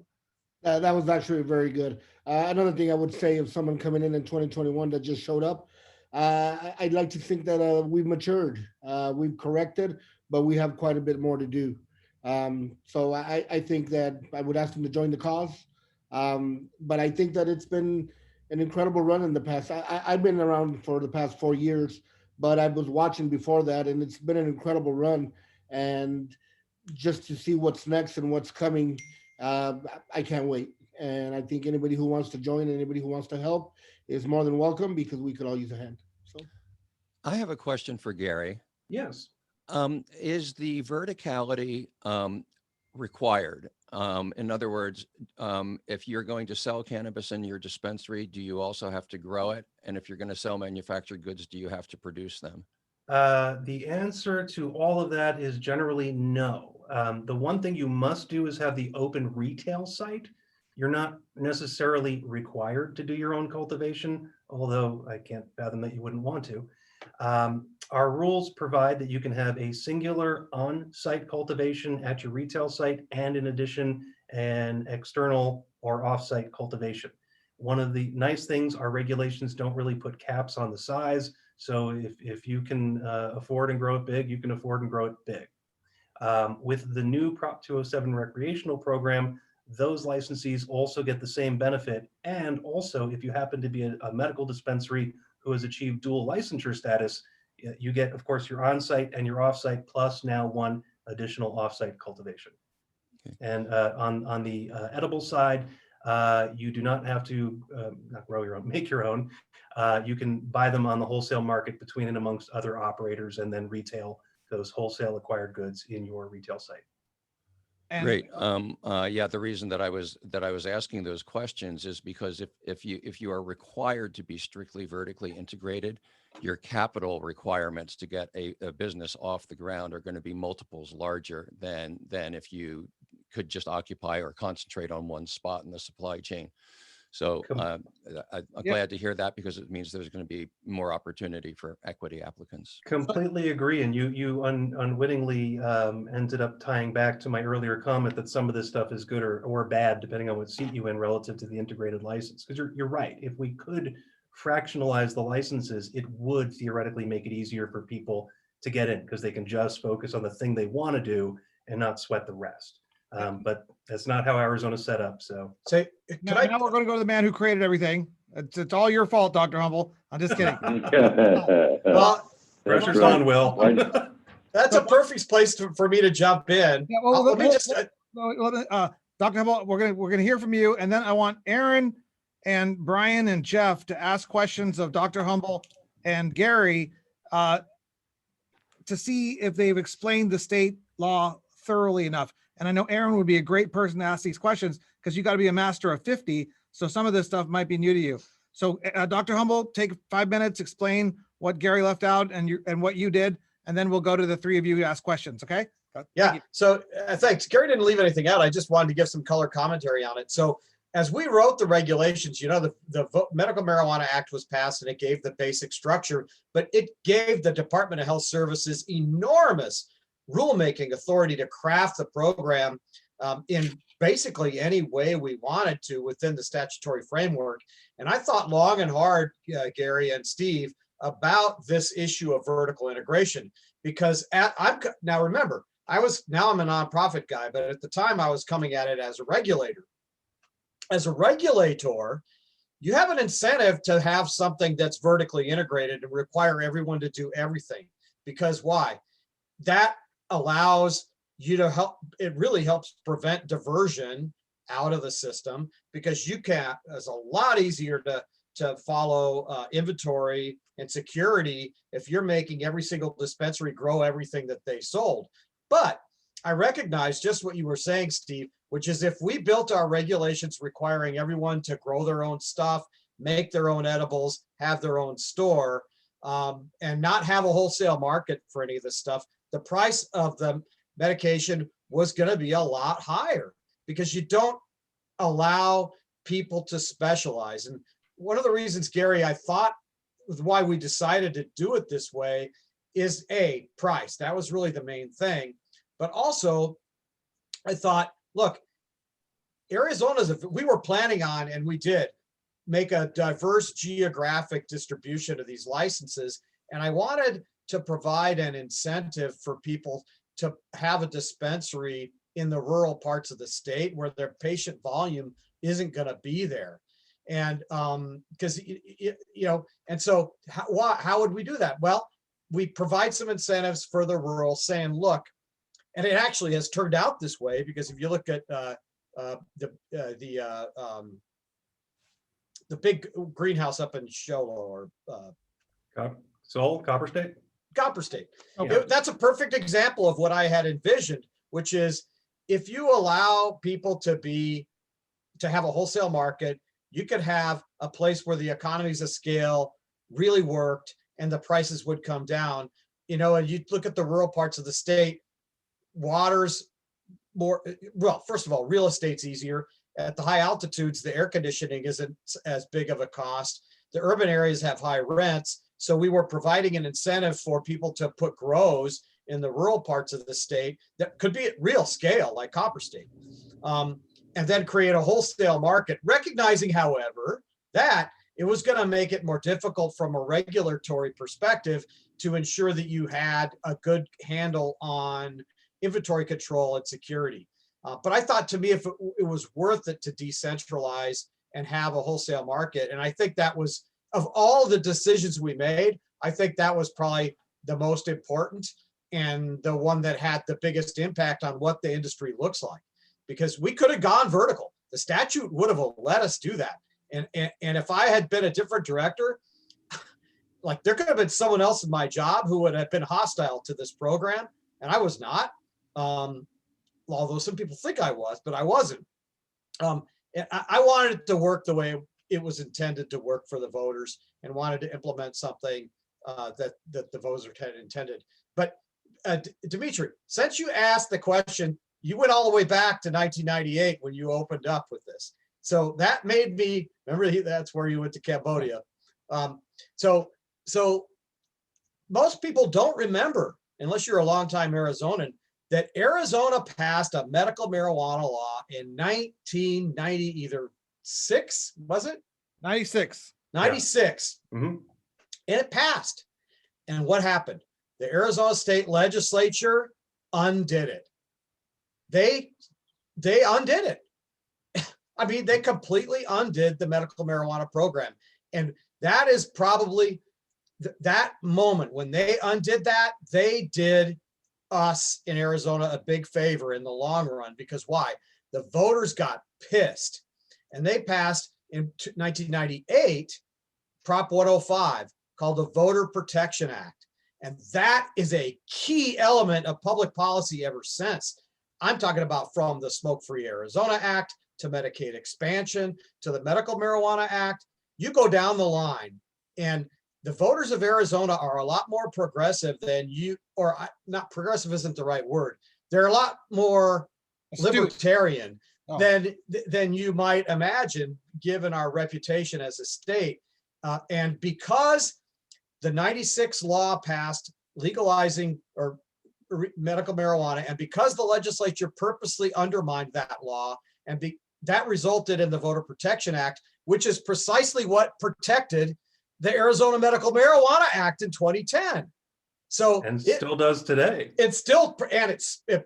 that was actually very good. Another thing I would say, if someone coming in 2021 that just showed up, I'd like to think that we've matured, we've corrected, but we have quite a bit more to do. So I think that I would ask them to join the cause. But I think that it's been an incredible run in the past. I've been around for the past 4 years, but I was watching before that, and it's been an incredible run. And just to see what's next and what's coming, I can't wait. And I think anybody who wants to join, anybody who wants to help is more than welcome, because we could all use a hand. So I have a question for Gary. Yes. Is the verticality required? In other words, if you're going to sell cannabis in your dispensary, do you also have to grow it? And if you're going to sell manufactured goods, do you have to produce them? The answer to all of that is generally no. The one thing you must do is have the open retail site. You're not necessarily required to do your own cultivation, although I can't fathom that you wouldn't want to. Our rules provide that you can have a singular on-site cultivation at your retail site, and in addition, an external or off-site cultivation. One of the nice things, our regulations don't really put caps on the size. So if you can afford and grow it big, you can afford and grow it big. With the new Prop 207 recreational program, those licensees also get the same benefit. And also, if you happen to be a medical dispensary who has achieved dual licensure status, you get, of course, your on-site and your off-site, plus now one additional off-site cultivation. Okay. And on the edible side, you do not have to not grow your own, make your own. You can buy them on the wholesale market between and amongst other operators, and then retail those wholesale acquired goods in your retail site. And, great. Yeah, the reason that I was asking those questions is because if you are required to be strictly vertically integrated, your capital requirements to get a business off the ground are going to be multiples larger than if you could just occupy or concentrate on one spot in the supply chain. So I'm glad to hear that, because it means there's going to be more opportunity for equity applicants. Completely agree. And you unwittingly ended up tying back to my earlier comment that some of this stuff is good or bad, depending on what seat you in relative to the integrated license. Because you're right. If we could fractionalize the licenses, it would theoretically make it easier for people to get in, because they can just focus on the thing they want to do and not sweat the rest. But that's not how Arizona's set up. So now we're going to go to the man who created everything. It's all your fault, Dr. Humble. I'm just kidding. Pressure's on, Will. That's a perfect place for me to jump in. Yeah, well, Dr. Humble, we're going to hear from you, and then I want Aaron and Brian and Jeff to ask questions of Dr. Humble and Gary to see if they've explained the state law thoroughly enough. And I know Aaron would be a great person to ask these questions, because you got to be a master of 50. So some of this stuff might be new to you. So Dr. Humble, take 5 minutes, explain what Gary left out and what you did, and then we'll go to the three of you who ask questions. Okay? Yeah. So thanks. Gary didn't leave anything out. I just wanted to give some color commentary on it. So as we wrote the regulations, the Medical Marijuana Act was passed and it gave the basic structure, but it gave the Department of Health Services enormous rulemaking authority to craft the program in basically any way we wanted to within the statutory framework. And I thought long and hard, Gary and Steve, about this issue of vertical integration, because now remember, I'm a nonprofit guy, but at the time I was coming at it as a regulator. As a regulator, you have an incentive to have something that's vertically integrated and require everyone to do everything. Because why? That allows you to help, it really helps prevent diversion out of the system, because it's a lot easier to follow inventory and security if you're making every single dispensary grow everything that they sold. But I recognize just what you were saying, Steve, which is if we built our regulations requiring everyone to grow their own stuff, make their own edibles, have their own store, and not have a wholesale market for any of this stuff, the price of the medication was going to be a lot higher, because you don't allow people to specialize. And one of the reasons, Gary, I thought why we decided to do it this way is price. That was really the main thing. But also, I thought, look, Arizona's, we were planning on, and we did, make a diverse geographic distribution of these licenses. And I wanted to provide an incentive for people to have a dispensary in the rural parts of the state where their patient volume isn't going to be there. And because, and so how would we do that? Well, we provide some incentives for the rural, saying, look, and it actually has turned out this way, because if you look at the big greenhouse up in Show or Copper State? Copper State. Okay. That's a perfect example of what I had envisioned, which is if you allow people to have a wholesale market, you could have a place where the economies of scale really worked and the prices would come down. And you look at the rural parts of the state, water's more, well, first of all, real estate's easier. At the high altitudes, the air conditioning isn't as big of a cost. The urban areas have high rents. So we were providing an incentive for people to put grows in the rural parts of the state that could be at real scale, like Copper State, and then create a wholesale market, recognizing, however, that it was going to make it more difficult from a regulatory perspective to ensure that you had a good handle on inventory control and security. But I thought, to me, if it was worth it to decentralize and have a wholesale market, and I think that was, of all the decisions we made, I think that was probably the most important and the one that had the biggest impact on what the industry looks like, because we could have gone vertical. The statute would have let us do that. And if I had been a different director, like there could have been someone else in my job who would have been hostile to this program, and I was not. Although some people think I was, but I wasn't. And I wanted it to work the way it was intended to work for the voters, and wanted to implement something that the voters had intended. But Dimitri, since you asked the question, you went all the way back to 1998 when you opened up with this. So that made me remember. That's where you went to Cambodia. So most people don't remember, unless you're a longtime Arizonan, that Arizona passed a medical marijuana law in 1990, either six, was it? 96. 96. Yeah. Mm-hmm. And it passed. And what happened? The Arizona State Legislature undid it. They undid it. I mean, they completely undid the medical marijuana program. And that is probably that moment when they undid that, they did us in Arizona a big favor in the long run. Because why? The voters got pissed, and they passed in 1998 Prop 105 called the Voter Protection Act. And that is a key element of public policy ever since. I'm talking about from the Smoke-Free Arizona Act to Medicaid expansion to the Medical Marijuana Act. You go down the line, and the voters of Arizona are a lot more progressive than you, or not progressive isn't the right word. They're a lot more libertarian Oh. than you might imagine, given our reputation as a state. And because the 96 law passed legalizing medical marijuana, and because the legislature purposely undermined that law, and that resulted in the Voter Protection Act, which is precisely what protected the Arizona Medical Marijuana Act in 2010. So And still does today. It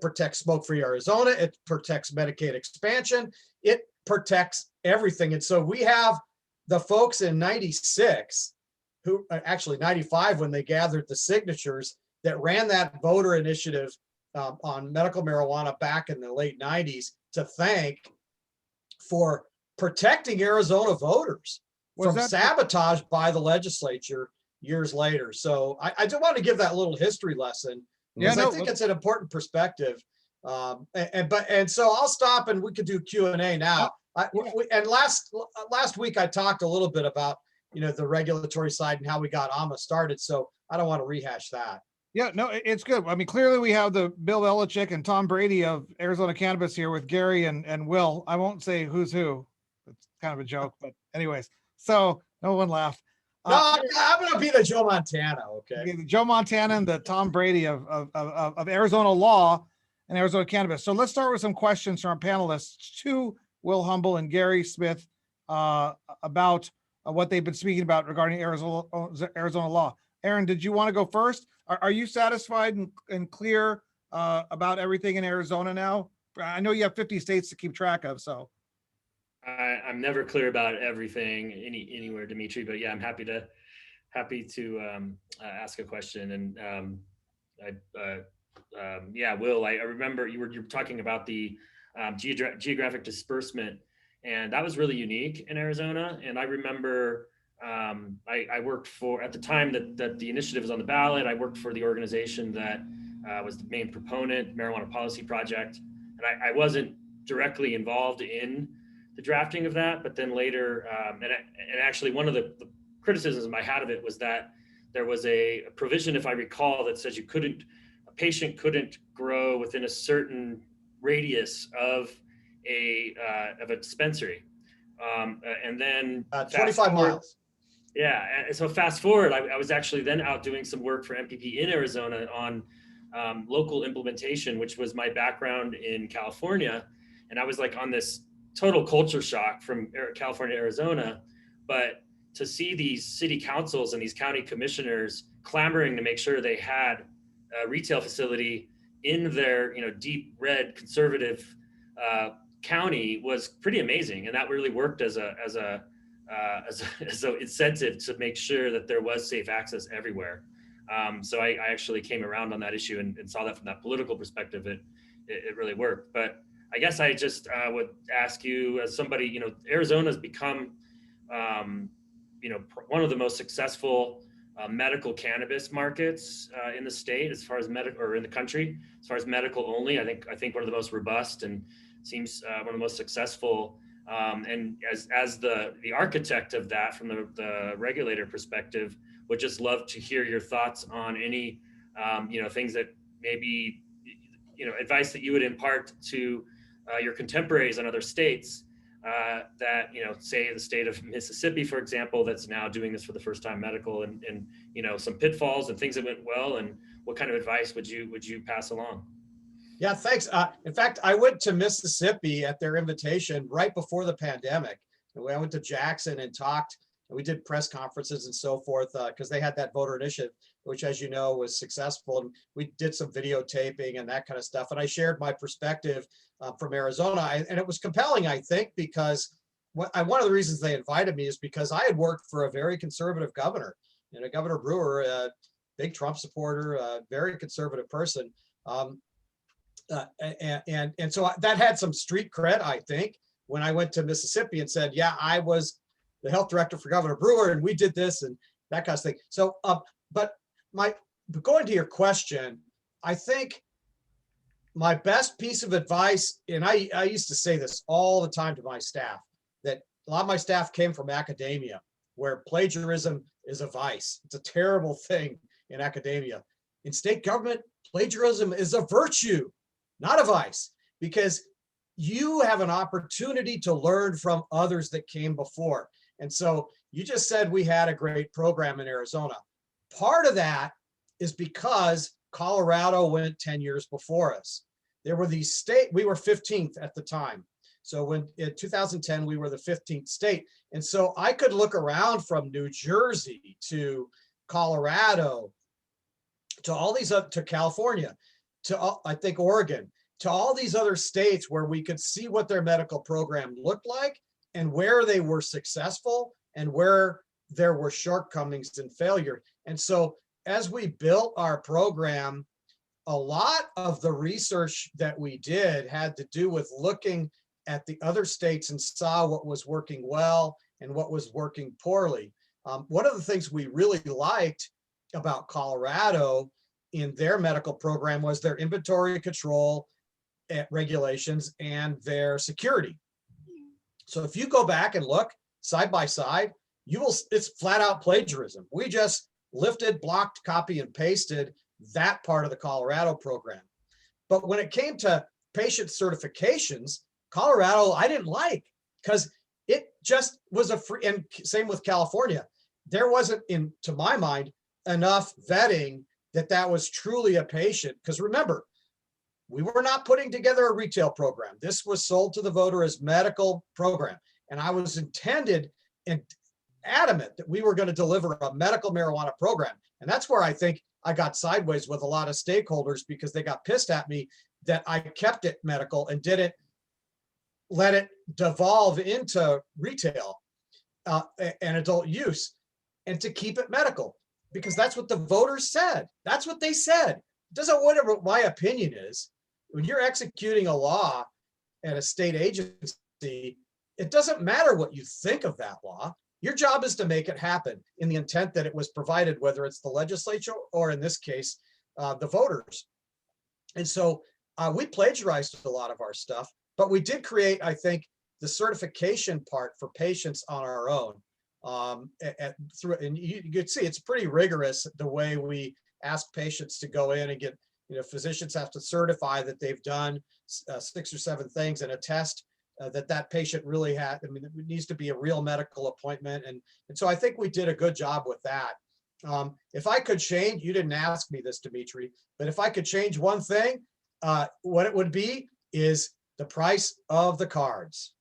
protects smoke-free Arizona. It protects Medicaid expansion. It protects everything. And so we have the folks in 96, who actually 95, when they gathered the signatures, that ran that voter initiative on medical marijuana back in the late 90s, to thank for protecting Arizona voters from sabotage by the legislature years later. So I do want to give that little history lesson, because I think it's an important perspective. And so I'll stop, and we could do Q&A now. And last week I talked a little bit about, the regulatory side and how we got AMA started. So I don't want to rehash that. Yeah, no, it's good. I mean, clearly we have the Bill Belichick and Tom Brady of Arizona cannabis here with Gary and Will. I won't say who's who. It's kind of a joke, but anyways, so no one laughed. No, I'm going to be the Joe Montana. Okay. The Joe Montana and the Tom Brady of Arizona law and Arizona cannabis. So let's start with some questions from our panelists to Will Humble and Gary Smith about what they've been speaking about regarding Arizona law. Aaron, did you want to go first? Are you satisfied and clear about everything in Arizona now? I know you have 50 states to keep track of, so. I'm never clear about everything anywhere, Dimitri, but yeah, I'm happy to ask a question. And Will, I remember you were talking about the geographic disbursement, and that was really unique in Arizona. And I remember I worked for, at the time that the initiative was on the ballot, I worked for the organization that was the main proponent, Marijuana Policy Project. And I wasn't directly involved in the drafting of that, but then later, and actually one of the criticisms I had of it was that there was a provision, if I recall, that says a patient couldn't grow within a certain radius of a dispensary. And then 25 miles. Yeah, and so fast forward, I was actually then out doing some work for MPP in Arizona on local implementation, which was my background in California. And I was like on this total culture shock from California to Arizona. But to see these city councils and these county commissioners clamoring to make sure they had a retail facility in their deep red conservative county was pretty amazing. And that really worked as an incentive to make sure that there was safe access everywhere. So I actually came around on that issue and saw that from that political perspective, it really worked. But I guess I just would ask you, as somebody, Arizona's become, one of the most successful medical cannabis markets in the state, as far as or in the country, as far as medical only. I think one of the most robust and seems one of the most successful. And as the architect of that, from the regulator perspective, would just love to hear your thoughts on any, things that maybe, advice that you would impart to your contemporaries in other states that, say the state of Mississippi, for example, that's now doing this for the first time, medical, and some pitfalls and things that went well, and what kind of advice would you pass along? Yeah, thanks. In fact, I went to Mississippi at their invitation right before the pandemic. And I went to Jackson and talked, and we did press conferences and so forth because they had that voter initiative, which, as you know, was successful. And we did some videotaping and that kind of stuff. And I shared my perspective from Arizona. And it was compelling, I think, because one of the reasons they invited me is because I had worked for a very conservative governor, Governor Brewer, a big Trump supporter, a very conservative person. And so that had some street cred, I think, when I went to Mississippi and said, yeah, I was the health director for Governor Brewer, and we did this and that kind of thing. So, but going to your question, I think my best piece of advice, and I used to say this all the time to my staff, that a lot of my staff came from academia, where plagiarism is a vice. It's a terrible thing in academia. In state government, plagiarism is a virtue, not a vice, because you have an opportunity to learn from others that came before. And so you just said we had a great program in Arizona. Part of that is because Colorado went 10 years before us. There were these we were 15th at the time. So when in 2010, we were the 15th state. And so I could look around from New Jersey to Colorado, to all these up to California, to I think Oregon, to all these other states where we could see what their medical program looked like and where they were successful and where there were shortcomings and failure. And so as we built our program, a lot of the research that we did had to do with looking at the other states and saw what was working well and what was working poorly. One of the things we really liked about Colorado in their medical program was their inventory control regulations and their security. So if you go back and look side by side, you will, it's flat out plagiarism. We just lifted, blocked, copy, and pasted that part of the Colorado program. But when it came to patient certifications, Colorado, I didn't like, because it just was a free, and same with California. There wasn't, to my mind, enough vetting that was truly a patient. Because remember, we were not putting together a retail program. This was sold to the voter as medical program. And I was intended and adamant that we were going to deliver a medical marijuana program. And that's where I think I got sideways with a lot of stakeholders, because they got pissed at me that I kept it medical and didn't let it devolve into retail and adult use, and to keep it medical, because that's what the voters said. That's what they said. It doesn't matter what my opinion is. When you're executing a law at a state agency, it doesn't matter what you think of that law. Your job is to make it happen in the intent that it was provided, whether it's the legislature or, in this case, the voters. And so we plagiarized a lot of our stuff, but we did create, I think, the certification part for patients on our own. And you could see it's pretty rigorous the way we ask patients to go in and get, physicians have to certify that they've done 6 or 7 things and attest that patient really had, it needs to be a real medical appointment. And so I think we did a good job with that. If I could change, you didn't ask me this, Dimitri, but if I could change one thing, what it would be is the price of the cards.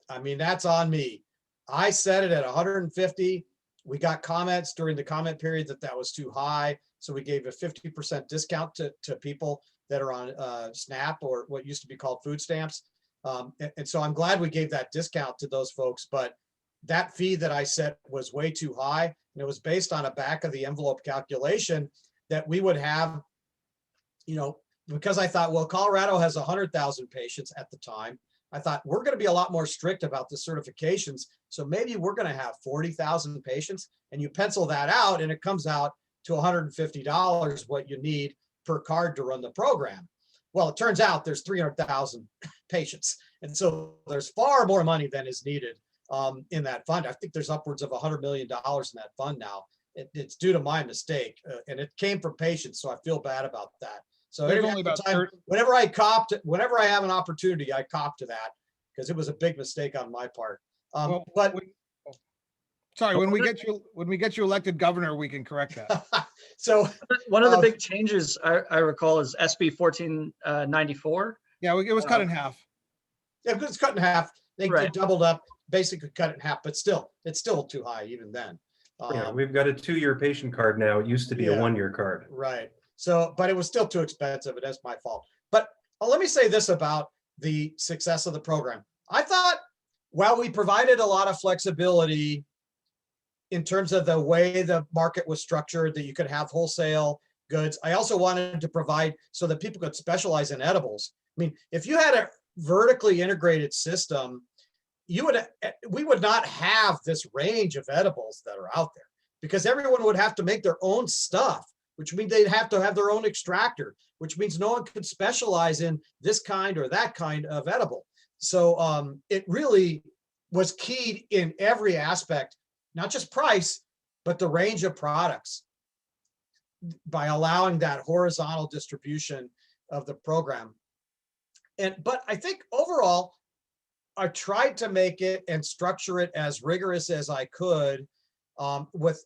That's on me. I set it at 150. We got comments during the comment period that was too high. So we gave a 50% discount to people that are on SNAP, or what used to be called food stamps. And so I'm glad we gave that discount to those folks, but that fee that I set was way too high. And it was based on a back of the envelope calculation that we would have, because I thought, well, Colorado has 100,000 patients at the time. I thought we're going to be a lot more strict about the certifications. So maybe we're going to have 40,000 patients, and you pencil that out and it comes out to $150 what you need per card to run the program. Well, it turns out there's 300,000 patients. And so there's far more money than is needed in that fund. I think there's upwards of $100 million in that fund now. It's due to my mistake, and it came from patients. So I feel bad about that. So whenever I have an opportunity, I cop to that, because it was a big mistake on my part. When we get you elected governor, we can correct that. So one of the big changes I recall is SB 1494. Yeah, it was cut in half. Yeah, it was cut in half. They doubled up, basically cut it in half, but still, it's still too high even then. We've got a 2-year patient card now. It used to be a 1-year card. Right. So, but it was still too expensive, and that's my fault. But let me say this about the success of the program. I thought, while we provided a lot of flexibility in terms of the way the market was structured, that you could have wholesale goods, I also wanted to provide so that people could specialize in edibles. If you had a vertically integrated system, we would not have this range of edibles that are out there, because everyone would have to make their own stuff, which means they'd have to have their own extractor, which means no one could specialize in this kind or that kind of edible. So it really was keyed in every aspect, not just price, but the range of products, by allowing that horizontal distribution of the program. But I think overall, I tried to make it and structure it as rigorous as I could, with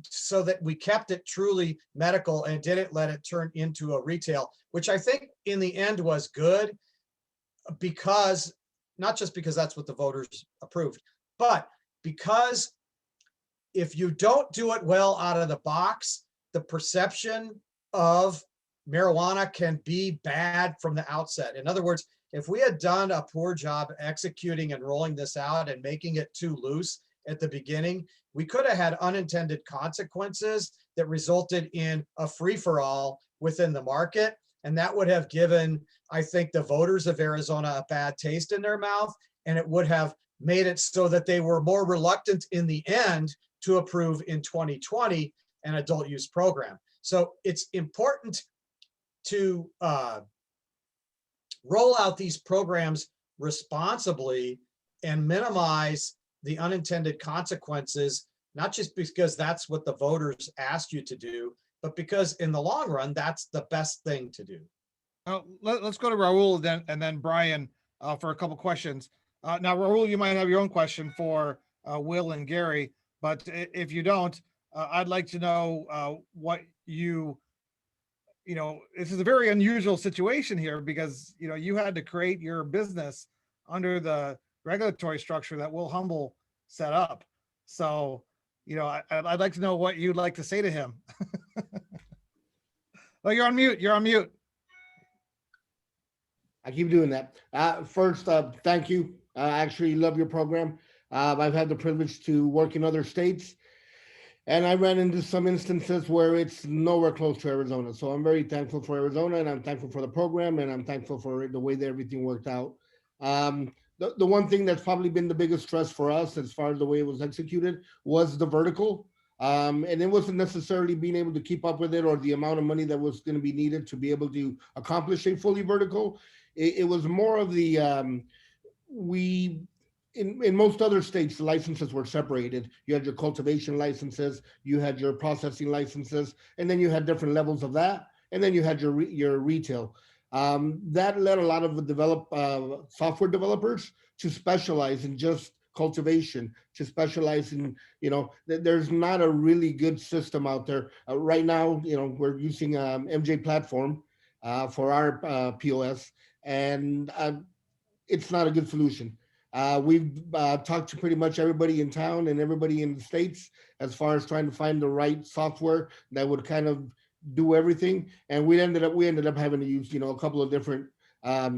so that we kept it truly medical and didn't let it turn into a retail, which I think in the end was good, because not just because that's what the voters approved, but because if you don't do it well out of the box, the perception of marijuana can be bad from the outset. In other words, if we had done a poor job executing and rolling this out and making it too loose at the beginning, we could have had unintended consequences that resulted in a free-for-all within the market. And that would have given, I think, the voters of Arizona a bad taste in their mouth. And it would have made it so that they were more reluctant in the end to approve in 2020 an adult use program. So it's important to roll out these programs responsibly and minimize the unintended consequences, not just because that's what the voters asked you to do, but because in the long run, that's the best thing to do. Let's go to Raul then, and then Brian for a couple questions. Now, Raul, you might have your own question for Will and Gary, but if you don't, I'd like to know what this is a very unusual situation here because, you had to create your business under the regulatory structure that Will Humble set up. So, I'd like to know what you'd like to say to him. Oh, you're on mute. You're on mute. I keep doing that. First, thank you. I actually love your program. I've had the privilege to work in other states, and I ran into some instances where it's nowhere close to Arizona. So I'm very thankful for Arizona, and I'm thankful for the program, and I'm thankful for the way that everything worked out. The one thing that's probably been the biggest stress for us as far as the way it was executed was the vertical. And it wasn't necessarily being able to keep up with it or the amount of money that was going to be needed to be able to accomplish a fully vertical. It was more of the, in most other states, the licenses were separated. You had your cultivation licenses, you had your processing licenses, and then you had different levels of that. And then you had your retail. That led a lot of software developers to specialize in just cultivation, to specialize in, there's not a really good system out there. Right now, we're using MJ platform for our POS, and it's not a good solution. We've talked to pretty much everybody in town and everybody in the States as far as trying to find the right software that would kind of do everything. And we ended up having to use, a couple of different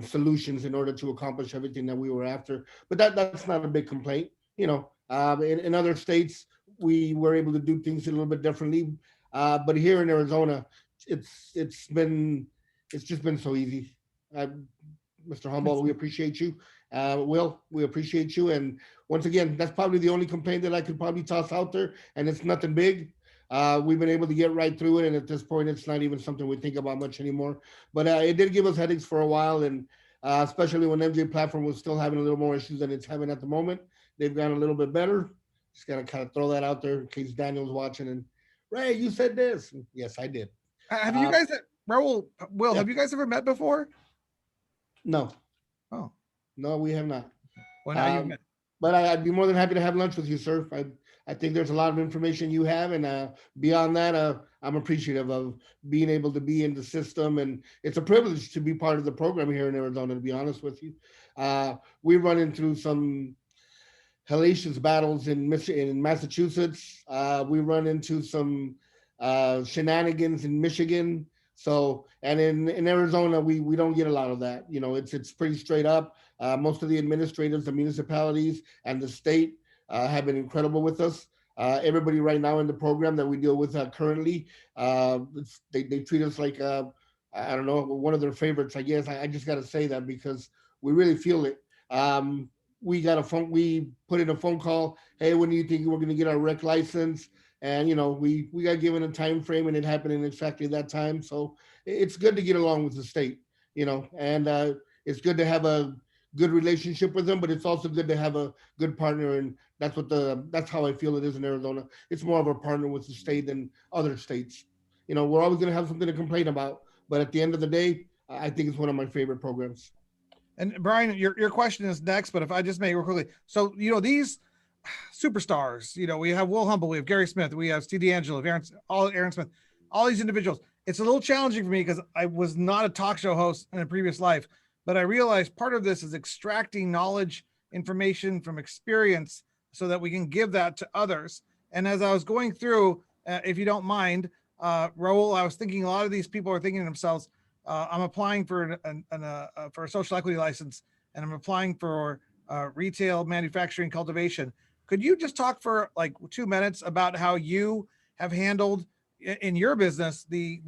solutions in order to accomplish everything that we were after. But that's not a big complaint. In other states, we were able to do things a little bit differently. But here in Arizona, it's just been so easy. Mr. Humboldt, we appreciate you. Will, we appreciate you. And once again, that's probably the only complaint that I could probably toss out there, and it's nothing big. We've been able to get right through it, and at this point, it's not even something we think about much anymore. But it did give us headaches for a while, and especially when MJ Platform was still having a little more issues than it's having at the moment. They've gotten a little bit better. Just gotta kind of throw that out there in case Daniel's watching. And Ray, you said this. Yes, I did. Have you guys, Raul, Will, yeah. have you guys ever met before? No. Oh. No, we have not. Well, now you've met. But I'd be more than happy to have lunch with you, sir. I think there's a lot of information you have, and beyond that, I'm appreciative of being able to be in the system, and it's a privilege to be part of the program here in Arizona, to be honest with you. We run into some hellacious battles in Massachusetts. We run into some shenanigans in Michigan. So, and in Arizona, we don't get a lot of that. It's pretty straight up. Most of the administrators, the municipalities, and the state have been incredible with us. Everybody right now in the program that we deal with currently, they treat us like, I don't know, one of their favorites, I guess. I just got to say that because we really feel it. We put in a phone call. Hey, when do you think we're going to get our rec license? And, we got given a time frame, and it happened in exactly that time. So it's good to get along with the state, and it's good to have a good relationship with them, but it's also good to have a good partner. And that's how I feel it is in Arizona. It's more of a partner with the state than other states. We're always going to have something to complain about, but at the end of the day, I think it's one of my favorite programs. And Brian, your question is next, but if I just may real quickly. So, these superstars, we have Will Humble, we have Gary Smith, we have Steve D'Angelo, Aaron Smith, all these individuals. It's a little challenging for me because I was not a talk show host in a previous life, but I realized part of this is extracting knowledge, information from experience so that we can give that to others. And as I was going through, if you don't mind, Raul, I was thinking a lot of these people are thinking to themselves, I'm applying for for a social equity license, and I'm applying for retail manufacturing cultivation. Could you just talk for like 2 minutes about how you have handled in your business the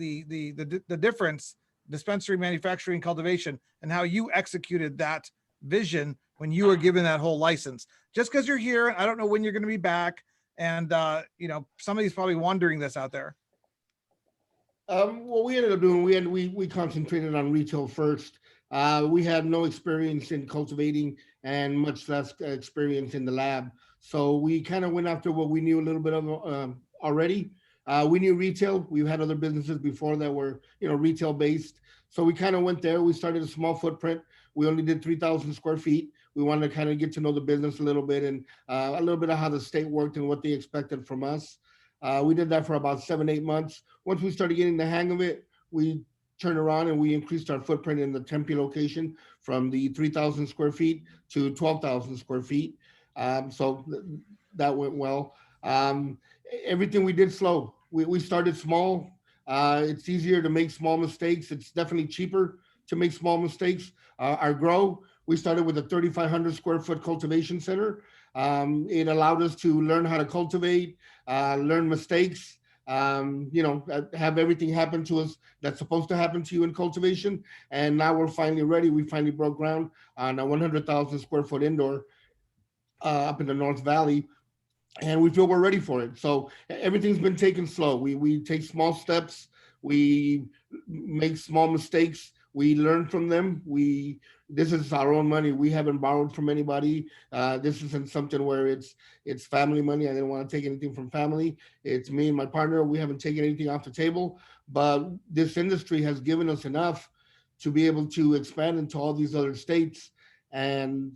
difference, dispensary manufacturing cultivation, and how you executed that vision when you were given that whole license? Just because you're here, I don't know when you're going to be back, and somebody's probably wondering this out there. What we ended up doing, we concentrated on retail first. We had no experience in cultivating and much less experience in the lab. So we kind of went after what we knew a little bit of already. We knew retail. We've had other businesses before that were, retail based. So we kind of went there. We started a small footprint. We only did 3,000 square feet. We wanted to kind of get to know the business a little bit and a little bit of how the state worked and what they expected from us. We did that for about 7-8 months. Once we started getting the hang of it, we turned around and we increased our footprint in the Tempe location from the 3,000 square feet to 12,000 square feet. So that went well. Everything we did slow. We started small. It's easier to make small mistakes. It's definitely cheaper to make small mistakes. Our grow, we started with a 3,500 square foot cultivation center. It allowed us to learn how to cultivate, learn mistakes, have everything happen to us that's supposed to happen to you in cultivation. And now we're finally ready. We finally broke ground on a 100,000 square foot indoor up in the North Valley. And we feel we're ready for it. So everything's been taken slow. We take small steps. We make small mistakes. We learn from them. This is our own money. We haven't borrowed from anybody. This isn't something where it's family money. I didn't want to take anything from family. It's me and my partner. We haven't taken anything off the table. But this industry has given us enough to be able to expand into all these other states. And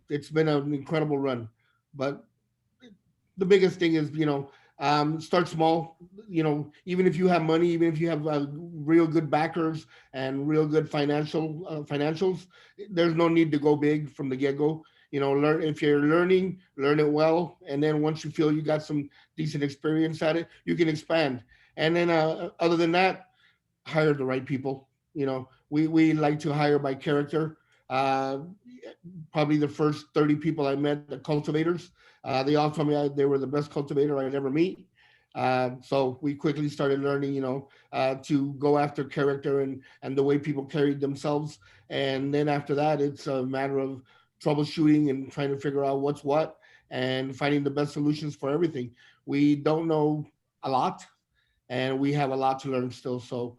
it's been an incredible run. But the biggest thing is, start small. Even if you have money, even if you have real good backers and real good financials, there's no need to go big from the get-go. Learn. If you're learning, learn it well, and then once you feel you got some decent experience at it, you can expand. And then other than that, hire the right people. We like to hire by character. Probably the first 30 people I met, the cultivators, they all told me they were the best cultivator I'd ever meet. So we quickly started learning, to go after character and the way people carried themselves. And then after that, it's a matter of troubleshooting and trying to figure out what's what and finding the best solutions for everything. We don't know a lot, and we have a lot to learn still. So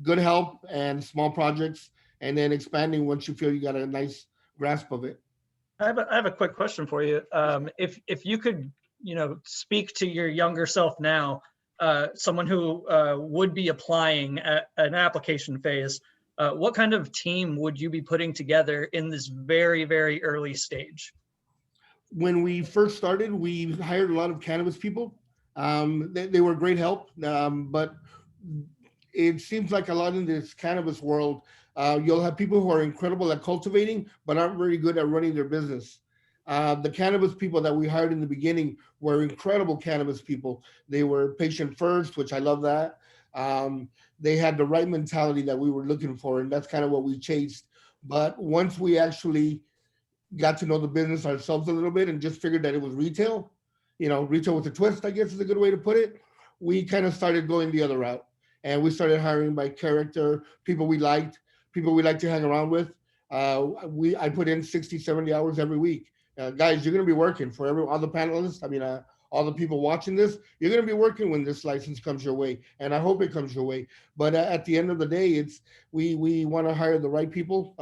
good help and small projects, and then expanding once you feel you got a nice grasp of it. I have a quick question for you. If you could, speak to your younger self now, someone who would be applying at an application phase, what kind of team would you be putting together in this very, very early stage? When we first started, we hired a lot of cannabis people. They were great help, but it seems like a lot in this cannabis world, you'll have people who are incredible at cultivating, but aren't very good at running their business. The cannabis people that we hired in the beginning were incredible cannabis people. They were patient first, which I love that. They had the right mentality that we were looking for, and that's kind of what we chased. But once we actually got to know the business ourselves a little bit and just figured that it was retail, retail with a twist, I guess is a good way to put it, we kind of started going the other route. And we started hiring by character, people we liked to hang around with. I put in 60, 70 hours every week. Guys, you're going to be working for all the panelists. All the people watching this, you're going to be working when this license comes your way. And I hope it comes your way. But at the end of the day, we want to hire the right people,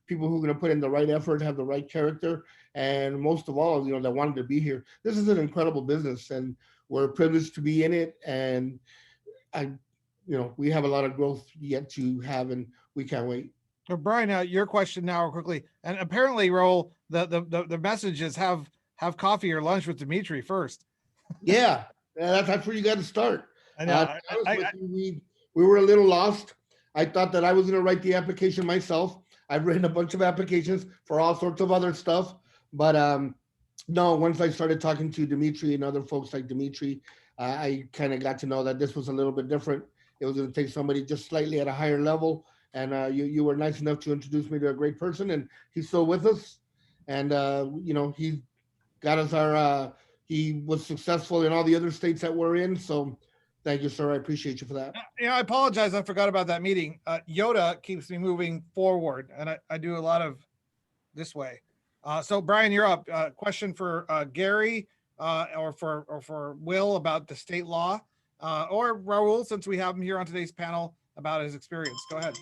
people who are going to put in the right effort, have the right character. And most of all, that wanted to be here. This is an incredible business, and we're privileged to be in it. And we have a lot of growth yet to have, and we can't wait. So Brian, your question now quickly, and apparently, Raul, the message is have coffee or lunch with Dimitri first. Yeah, that's where you got to start. I know. To be honest with you, we were a little lost. I thought that I was going to write the application myself. I've written a bunch of applications for all sorts of other stuff, but no, once I started talking to Dimitri and other folks like Dimitri, I kind of got to know that this was a little bit different. It was going to take somebody just slightly at a higher level. And you were nice enough to introduce me to a great person, and he's still with us. And he got us he was successful in all the other states that we're in. So thank you, sir. I appreciate you for that. I apologize. I forgot about that meeting. Yoda keeps me moving forward, and I do a lot of this way. So Brian, you're up. Question for Gary or for Will about the state law, or Raul, since we have him here on today's panel, about his experience. Go ahead.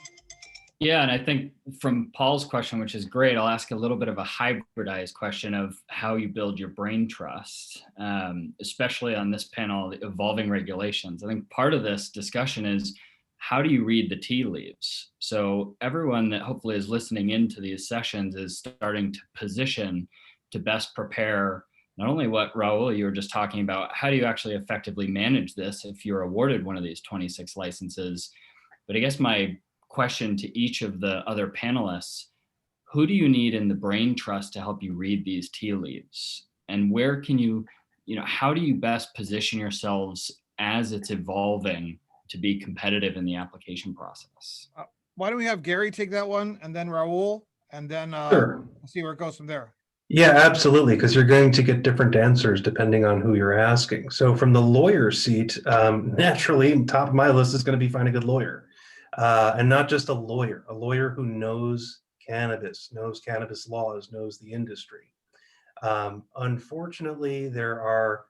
Yeah, and I think from Paul's question, which is great, I'll ask a little bit of a hybridized question of how you build your brain trust, especially on this panel, the evolving regulations. I think part of this discussion is how do you read the tea leaves? So everyone that hopefully is listening into these sessions is starting to position to best prepare not only what Raul, you were just talking about, how do you actually effectively manage this if you're awarded one of these 26 licenses? But I guess my question to each of the other panelists, who do you need in the brain trust to help you read these tea leaves? And where can you how do you best position yourselves as it's evolving to be competitive in the application process? Why don't we have Gary take that one, and then Raul, and then Sure. see where it goes from there. Yeah, absolutely, because you're going to get different answers depending on who you're asking. So from the lawyer seat, naturally, top of my list is going to be find a good lawyer. And not just a lawyer who knows cannabis laws, knows the industry. Unfortunately, there are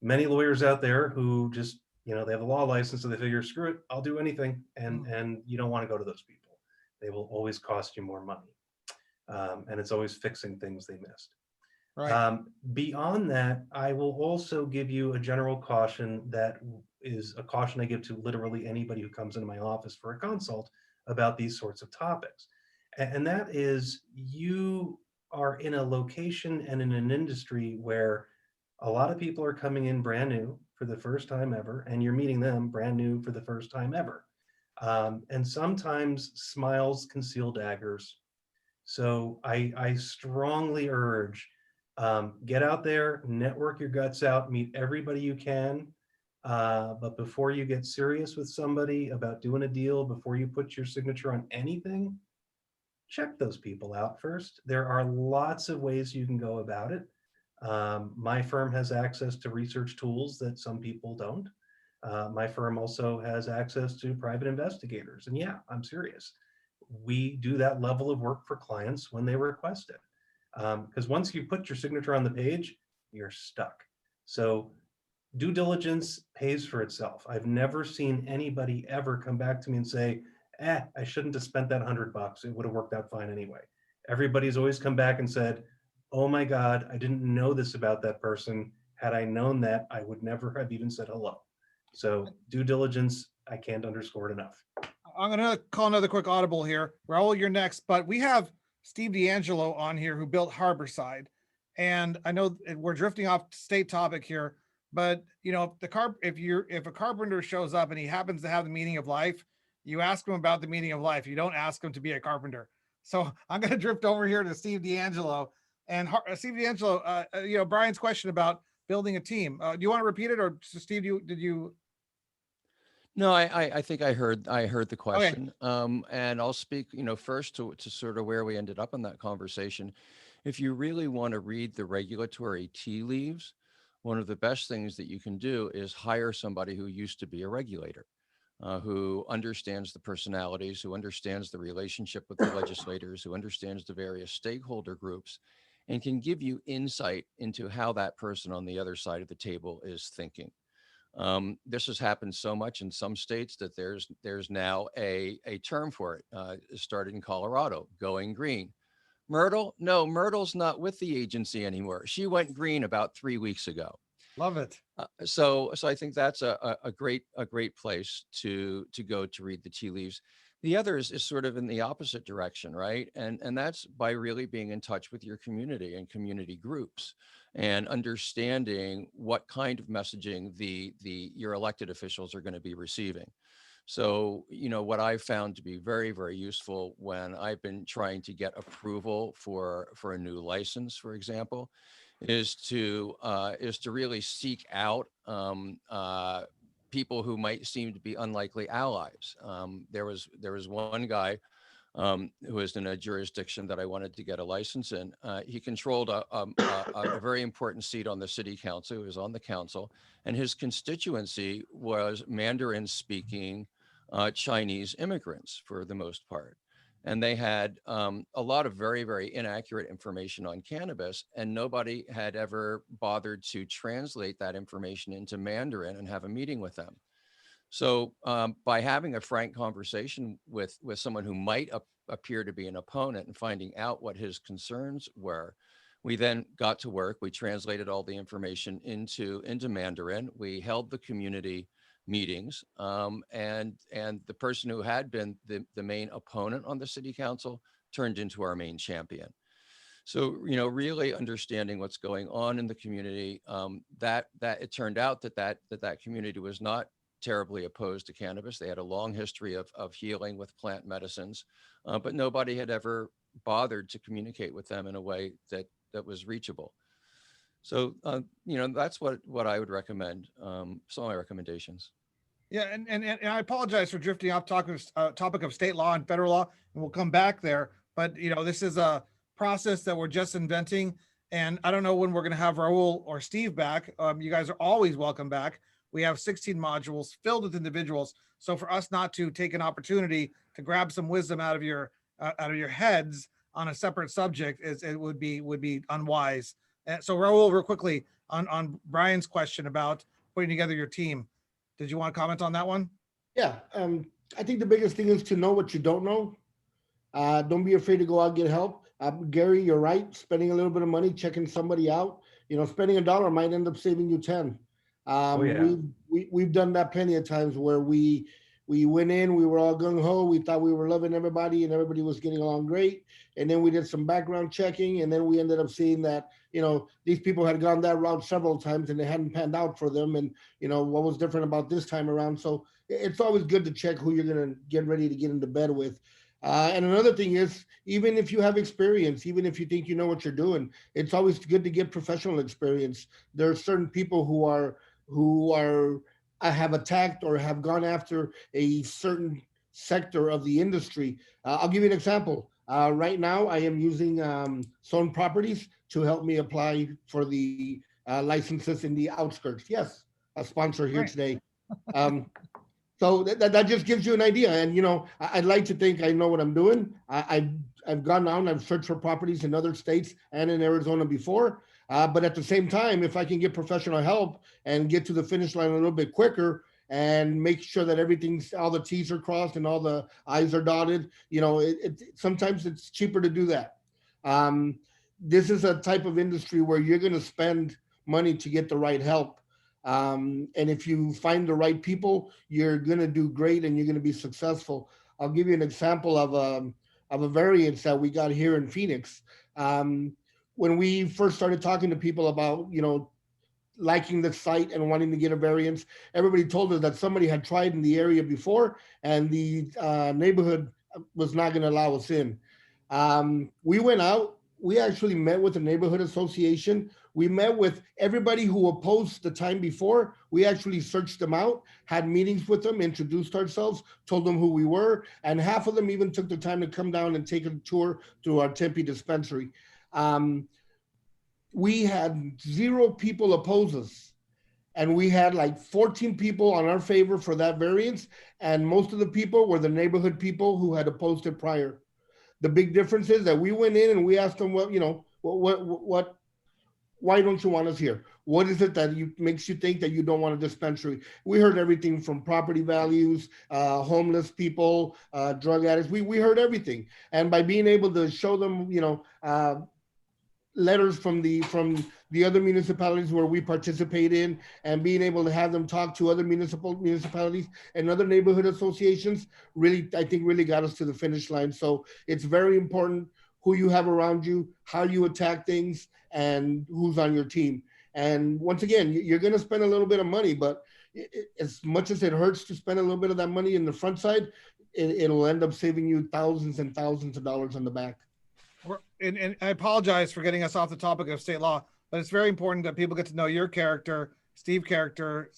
many lawyers out there who just, they have a law license, so they figure, screw it, I'll do anything. And you don't want to go to those people. They will always cost you more money. And it's always fixing things they missed. Right. Beyond that, I will also give you a general caution that is a caution I give to literally anybody who comes into my office for a consult about these sorts of topics. And that is, you are in a location and in an industry where a lot of people are coming in brand new for the first time ever, and you're meeting them brand new for the first time ever. And sometimes smiles conceal daggers. So I strongly urge, get out there, network your guts out, meet everybody you can. But before you get serious with somebody about doing a deal, before you put your signature on anything, check those people out first. There are lots of ways you can go about it. My firm has access to research tools that some people don't. My firm also has access to private investigators. And yeah, I'm serious. We do that level of work for clients when they request it. Because once you put your signature on the page, you're stuck. So due diligence pays for itself. I've never seen anybody ever come back to me and say, I shouldn't have spent that $100. It would have worked out fine anyway. Everybody's always come back and said, oh my God, I didn't know this about that person. Had I known that, I would never have even said hello. So due diligence, I can't underscore it enough. I'm going to call another quick audible here. Raul, you're next, but we have Steve D'Angelo on here who built Harborside. And I know we're drifting off state topic here, but if a carpenter shows up and he happens to have the meaning of life, you ask him about the meaning of life. You don't ask him to be a carpenter. So I'm going to drift over here to Steve D'Angelo. And Steve D'Angelo, Brian's question about building a team. Do you want to repeat it, or Steve, did you? No, I think I heard the question. Okay. And I'll speak, first to sort of where we ended up in that conversation. If you really want to read the regulatory tea leaves, one of the best things that you can do is hire somebody who used to be a regulator, who understands the personalities, who understands the relationship with the legislators, who understands the various stakeholder groups, and can give you insight into how that person on the other side of the table is thinking. This has happened so much in some states that there's now a term for it. It started in Colorado, going green. Myrtle, no, Myrtle's not with the agency anymore. She went green about 3 weeks ago. Love it. So I think that's a great place to go to read the tea leaves. The other is sort of in the opposite direction, right? And that's by really being in touch with your community and community groups and understanding what kind of messaging your elected officials are going to be receiving. So, what I've found to be very, very useful when I've been trying to get approval for a new license, for example, is to really seek out people who might seem to be unlikely allies. There was one guy who was in a jurisdiction that I wanted to get a license in. He controlled a very important seat on the city council. He was on the council, and his constituency was Mandarin-speaking Chinese immigrants for the most part. And they had a lot of very, very inaccurate information on cannabis, and nobody had ever bothered to translate that information into Mandarin and have a meeting with them. So by having a frank conversation with someone who might appear to be an opponent and finding out what his concerns were, we then got to work. We translated all the information into Mandarin. We held the community meetings, and the person who had been the main opponent on the city council turned into our main champion. So, really understanding what's going on in the community, that it turned out that community was not terribly opposed to cannabis. They had a long history of healing with plant medicines, but nobody had ever bothered to communicate with them in a way that was reachable. So, that's what I would recommend. Some of my recommendations. Yeah, and I apologize for drifting off topic of state law and federal law, and we'll come back there. But this is a process that we're just inventing, and I don't know when we're going to have Raul or Steve back. You guys are always welcome back. We have 16 modules filled with individuals, so for us not to take an opportunity to grab some wisdom out of your heads on a separate subject it would be unwise. And so Raul, real quickly on Brian's question about putting together your team. Did you want to comment on that one? Yeah, I think the biggest thing is to know what you don't know. Don't be afraid to go out and get help. Gary, you're right. Spending a little bit of money, checking somebody out. Spending $1 might end up saving you 10. We've done that plenty of times where we went in, we were all gung ho. We thought we were loving everybody and everybody was getting along great. And then we did some background checking, and then we ended up seeing that, these people had gone that route several times and it hadn't panned out for them. And, what was different about this time around. So it's always good to check who you're going to get ready to get into bed with. And another thing is, even if you have experience, even if you think you know what you're doing, it's always good to get professional experience. There are certain people who have attacked or have gone after a certain sector of the industry. I'll give you an example. Right now, I am using Zone Properties to help me apply for the licenses in the outskirts. Yes, a sponsor here today. So that just gives you an idea. And, I'd like to think I know what I'm doing. I've gone out and I've searched for properties in other states and in Arizona before. But at the same time, if I can get professional help and get to the finish line a little bit quicker and make sure that all the T's are crossed and all the I's are dotted, sometimes it's cheaper to do that. This is a type of industry where you're going to spend money to get the right help. And if you find the right people, you're going to do great and you're going to be successful. I'll give you an example of a variance that we got here in Phoenix. When we first started talking to people about, liking the site and wanting to get a variance, everybody told us that somebody had tried in the area before and the neighborhood was not going to allow us in. We went out. We actually met with the neighborhood association. We met with everybody who opposed the time before. We actually searched them out, had meetings with them, introduced ourselves, told them who we were, and half of them even took the time to come down and take a tour through our Tempe dispensary. We had 0 people oppose us, and we had like 14 people on our favor for that variance, and most of the people were the neighborhood people who had opposed it prior. The big difference is that we went in and we asked them, why don't you want us here? What is it that makes you think that you don't want a dispensary? We heard everything from property values, homeless people, drug addicts. We heard everything. And by being able to show them, letters from the the other municipalities where we participate in, and being able to have them talk to other municipalities and other neighborhood associations really, I think, really got us to the finish line. So it's very important who you have around you, how you attack things, and who's on your team. And once again, you're going to spend a little bit of money, but as much as it hurts to spend a little bit of that money in the front side, it'll end up saving you thousands and thousands of dollars on the back. And I apologize for getting us off the topic of state law, but it's very important that people get to know your character, Steve's character,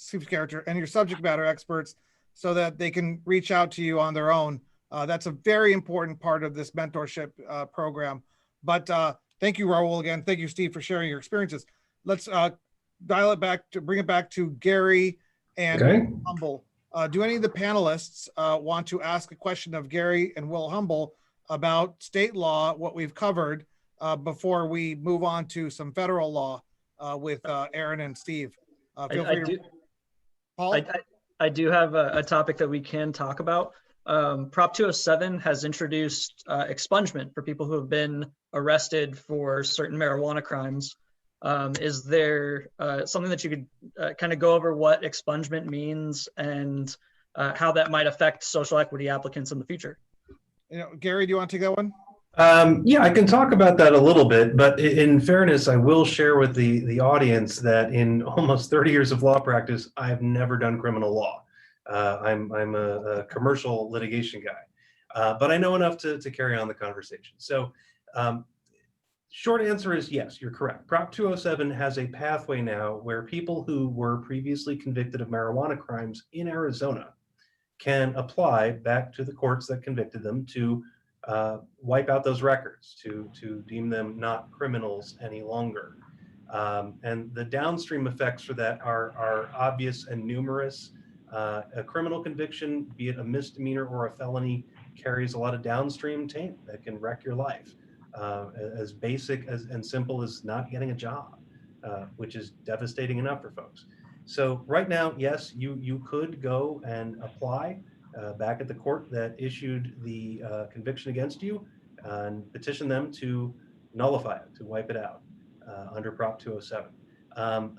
and your subject matter experts so that they can reach out to you on their own. That's a very important part of this mentorship program. But thank you, Raul, again. Thank you, Steve, for sharing your experiences. Let's dial it back to bring it back to Gary and Humble. Do any of the panelists want to ask a question of Gary and Will Humble about state law, what we've covered, before we move on to some federal law with Aaron and Steve? Feel free. Paul? I do have a topic that we can talk about. Prop 207 has introduced expungement for people who have been arrested for certain marijuana crimes. Is there something that you could kind of go over what expungement means and how that might affect social equity applicants in the future? Gary, do you want to take that one? Yeah, I can talk about that a little bit, but in fairness, I will share with the audience that in almost 30 years of law practice, I've never done criminal law. I'm a commercial litigation guy, but I know enough to carry on the conversation. So short answer is yes, you're correct. Prop 207 has a pathway now where people who were previously convicted of marijuana crimes in Arizona can apply back to the courts that convicted them to wipe out those records, to deem them not criminals any longer. And the downstream effects for that are obvious and numerous. A criminal conviction, be it a misdemeanor or a felony, carries a lot of downstream taint that can wreck your life. As basic and simple as not getting a job, which is devastating enough for folks. So right now, yes, you could go and apply back at the court that issued the conviction against you and petition them to nullify it, to wipe it out under Prop 207.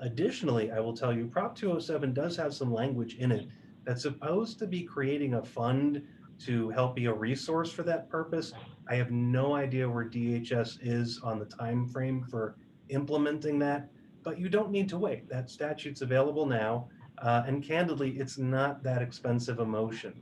Additionally, I will tell you, Prop 207 does have some language in it that's supposed to be creating a fund to help be a resource for that purpose. I have no idea where DHS is on the time frame for implementing that, but you don't need to wait. That statute's available now, and candidly, it's not that expensive a motion.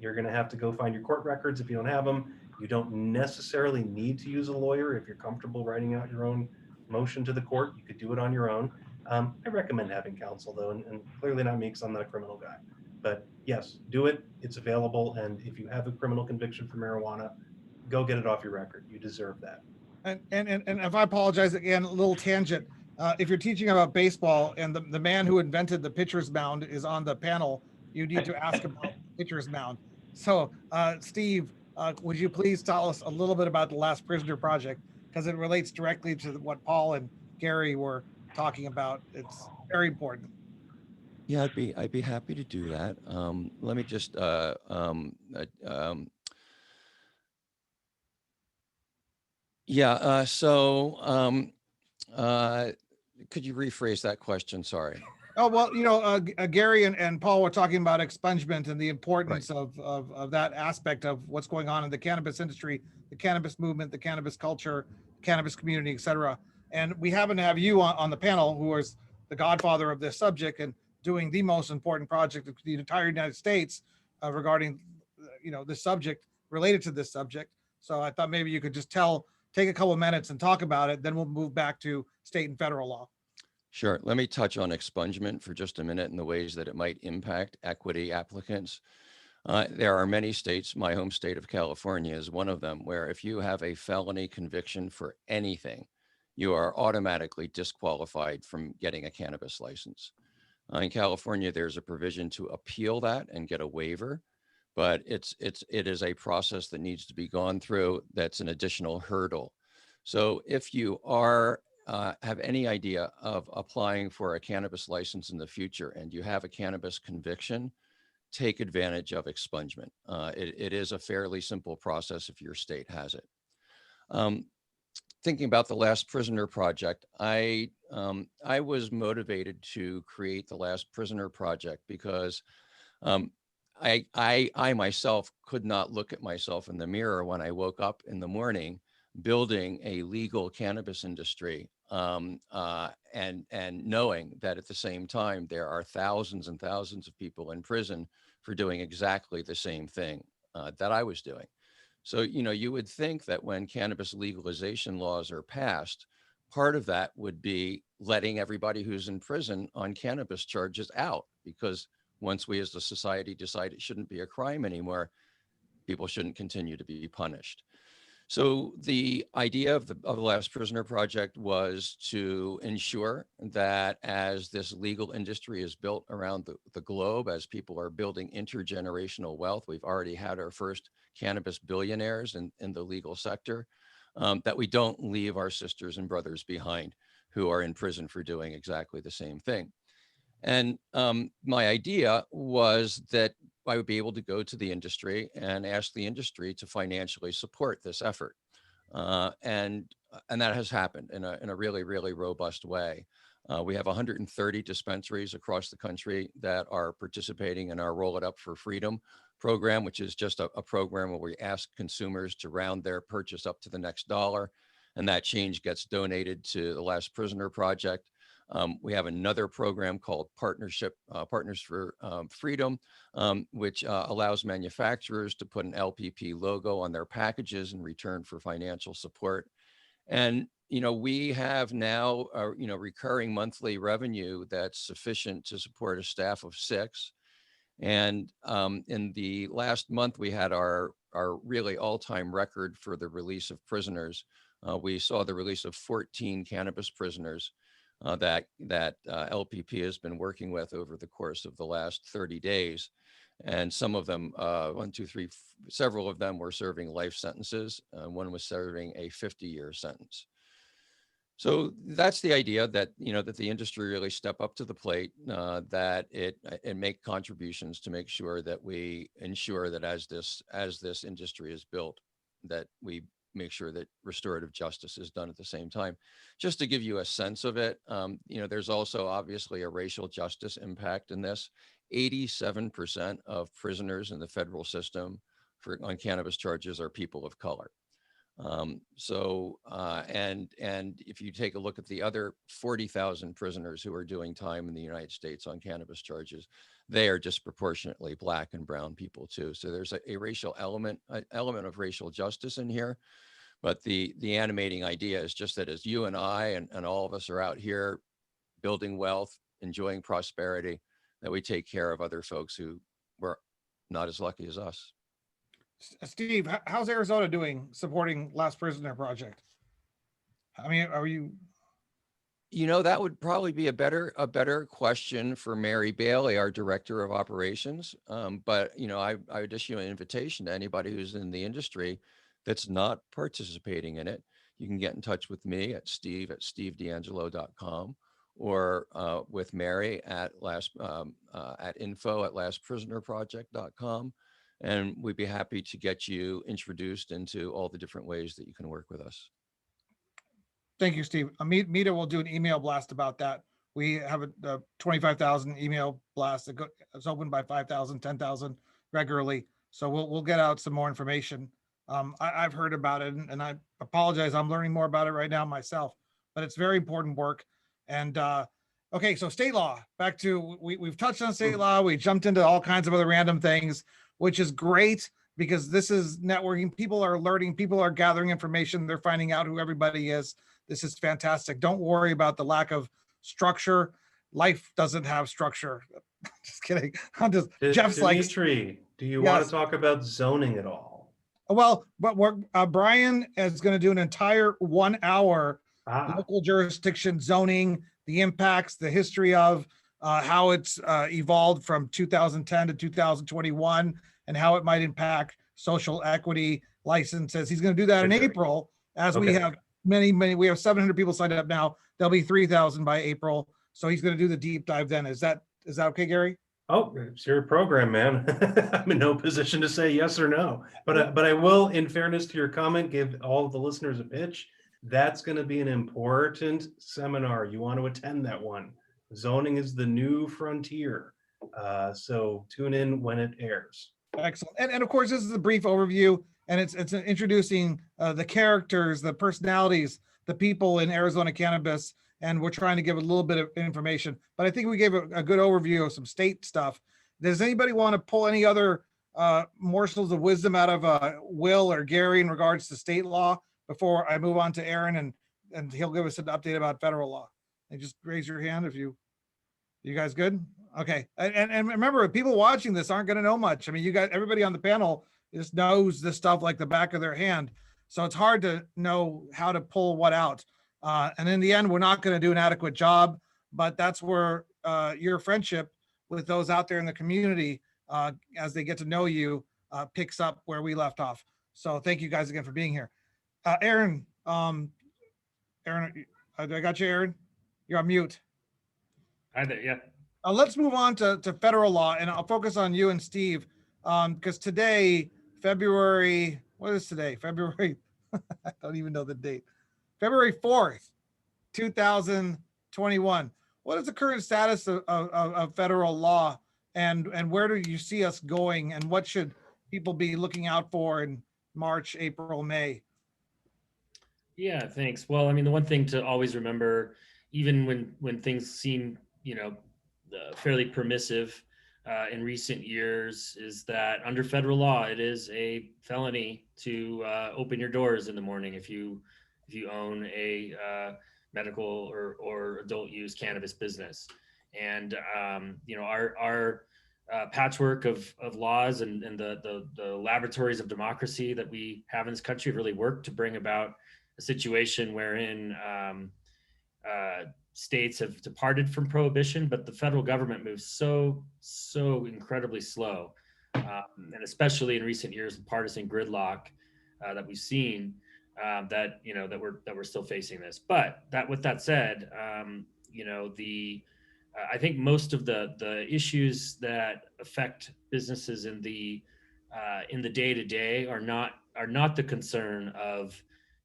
You're going to have to go find your court records if you don't have them. You don't necessarily need to use a lawyer if you're comfortable writing out your own motion to the court. You could do it on your own. I recommend having counsel, though, and clearly not me because I'm not a criminal guy. But yes, do it. It's available. And if you have a criminal conviction for marijuana, go get it off your record. You deserve that. And if I apologize again, a little tangent. If you're teaching about baseball and the man who invented the pitcher's mound is on the panel, you need to ask about the pitcher's mound. So Steve, would you please tell us a little bit about the Last Prisoner Project? Because it relates directly to what Paul and Gary were talking about. It's very important. Yeah, I'd be happy to do that. Let me just could you rephrase that question? Sorry. Oh, well, Gary and Paul were talking about expungement and the importance of that aspect of what's going on in the cannabis industry, the cannabis movement, the cannabis culture, cannabis community, et cetera. And we happen to have you on the panel, who is the godfather of this subject and doing the most important project of the entire United States regarding, this subject, related to this subject. So I thought maybe you could just take a couple of minutes and talk about it. Then we'll move back to state and federal law. Sure. Let me touch on expungement for just a minute and the ways that it might impact equity applicants. There are many states, my home state of California is one of them, where if you have a felony conviction for anything, you are automatically disqualified from getting a cannabis license. In California, there's a provision to appeal that and get a waiver, but it is a process that needs to be gone through. That's an additional hurdle. So if you have any idea of applying for a cannabis license in the future and you have a cannabis conviction, take advantage of expungement. It is a fairly simple process if your state has it. thinking about the Last Prisoner project, I was motivated to create the Last Prisoner project because I myself could not look at myself in the mirror when I woke up in the morning building a legal cannabis industry, and knowing that at the same time there are thousands and thousands of people in prison for doing exactly the same thing that I was doing. So, you would think that when cannabis legalization laws are passed, part of that would be letting everybody who's in prison on cannabis charges out, because once we as a society decide it shouldn't be a crime anymore, people shouldn't continue to be punished. So the idea of the Last Prisoner project was to ensure that as this legal industry is built around the globe, as people are building intergenerational wealth, we've already had our first cannabis billionaires in the legal sector, that we don't leave our sisters and brothers behind who are in prison for doing exactly the same thing. And my idea was that I would be able to go to the industry and ask the industry to financially support this effort. And that has happened in a really, really robust way. We have 130 dispensaries across the country that are participating in our Roll It Up for Freedom program, which is just a program where we ask consumers to round their purchase up to the next dollar. And that change gets donated to the Last Prisoner project. We have another program called Partners for Freedom, which allows manufacturers to put an LPP logo on their packages in return for financial support. And, we have now, recurring monthly revenue that's sufficient to support a staff of 6. And in the last month, we had our really all-time record for the release of prisoners. We saw the release of 14 cannabis prisoners that LPP has been working with over the course of the last 30 days. And some of them, several of them were serving life sentences. One was serving a 50-year sentence. So that's the idea, that, that the industry really step up to the plate, that it make contributions to make sure that we ensure that as this industry is built, that we make sure that restorative justice is done at the same time. Just to give you a sense of it, there's also obviously a racial justice impact in this. 87% of prisoners in the federal system on cannabis charges are people of color. And if you take a look at the other 40,000 prisoners who are doing time in the United States on cannabis charges, they are disproportionately Black and brown people too. So there's a racial element of racial justice in here. But the animating idea is just that as you and I and all of us are out here building wealth, enjoying prosperity, that we take care of other folks who were not as lucky as us. Steve, how's Arizona doing supporting Last Prisoner project? I mean, are you? That would probably be a better question for Mary Bailey, our director of operations. But I would issue an invitation to anybody who's in the industry that's not participating in it. You can get in touch with me at steve@stevedangelo.com, or with Mary at info@lastprisonerproject.com. And we'd be happy to get you introduced into all the different ways that you can work with us. Thank you, Steve. Mita will do an email blast about that. We have a 25,000 email blast that it's opened by 5,000, 10,000 regularly. So we'll get out some more information. I've heard about it, and I apologize. I'm learning more about it right now myself, but it's very important work. And okay, so state law. Back to we've touched on state law. We jumped into all kinds of other random things, which is great because this is networking. People are learning. People are gathering information. They're finding out who everybody is. This is fantastic. Don't worry about the lack of structure. Life doesn't have structure. Just kidding. Jeff's Dimitri, do you want to talk about zoning at all? Well, but Brian is going to do an entire 1 hour local jurisdiction zoning, the impacts, the history of how it's evolved from 2010 to 2021, and how it might impact social equity licenses. He's going to do that in April, as we have many. We have 700 people signed up now. There'll be 3,000 by April. So he's going to do the deep dive then. Is that okay, Gary? Oh, it's your program, man. I'm in no position to say yes or no, but I will, in fairness to your comment, give all of the listeners a pitch. That's going to be an important seminar. You want to attend that one. Zoning is the new frontier. So tune in when it airs. Excellent. And of course, this is a brief overview, and it's introducing the characters, the personalities, the people in Arizona cannabis, and we're trying to give a little bit of information. But I think we gave a good overview of some state stuff. Does anybody want to pull any other morsels of wisdom out of Will or Gary in regards to state law before I move on to Aaron and he'll give us an update about federal law? And just raise your hand if you guys good? Okay. And remember, people watching this aren't going to know much. I mean, you guys, everybody on the panel just knows this stuff like the back of their hand. So it's hard to know how to pull what out. And in the end, we're not going to do an adequate job, but that's where your friendship with those out there in the community, as they get to know you, picks up where we left off. So thank you guys again for being here. Aaron, I got you, Aaron. You're on mute. Hi there. Yeah. Let's move on to federal law, and I'll focus on you and Steve, because today, February, what is today? February, I don't even know the date. February 4th, 2021. What is the current status of federal law, and where do you see us going, and what should people be looking out for in March, April, May? Yeah, thanks. Well, I mean, the one thing to always remember, even when things seem, fairly permissive in recent years, is that under federal law, it is a felony to open your doors in the morning if you own a medical or adult use cannabis business. And our patchwork of laws and the laboratories of democracy that we have in this country really work to bring about a situation wherein states have departed from prohibition, but the federal government moves so incredibly slow, and especially in recent years, the partisan gridlock that we've seen, that we're still facing this. But with that said, I think most of the issues that affect businesses in the day-to-day are not the concern of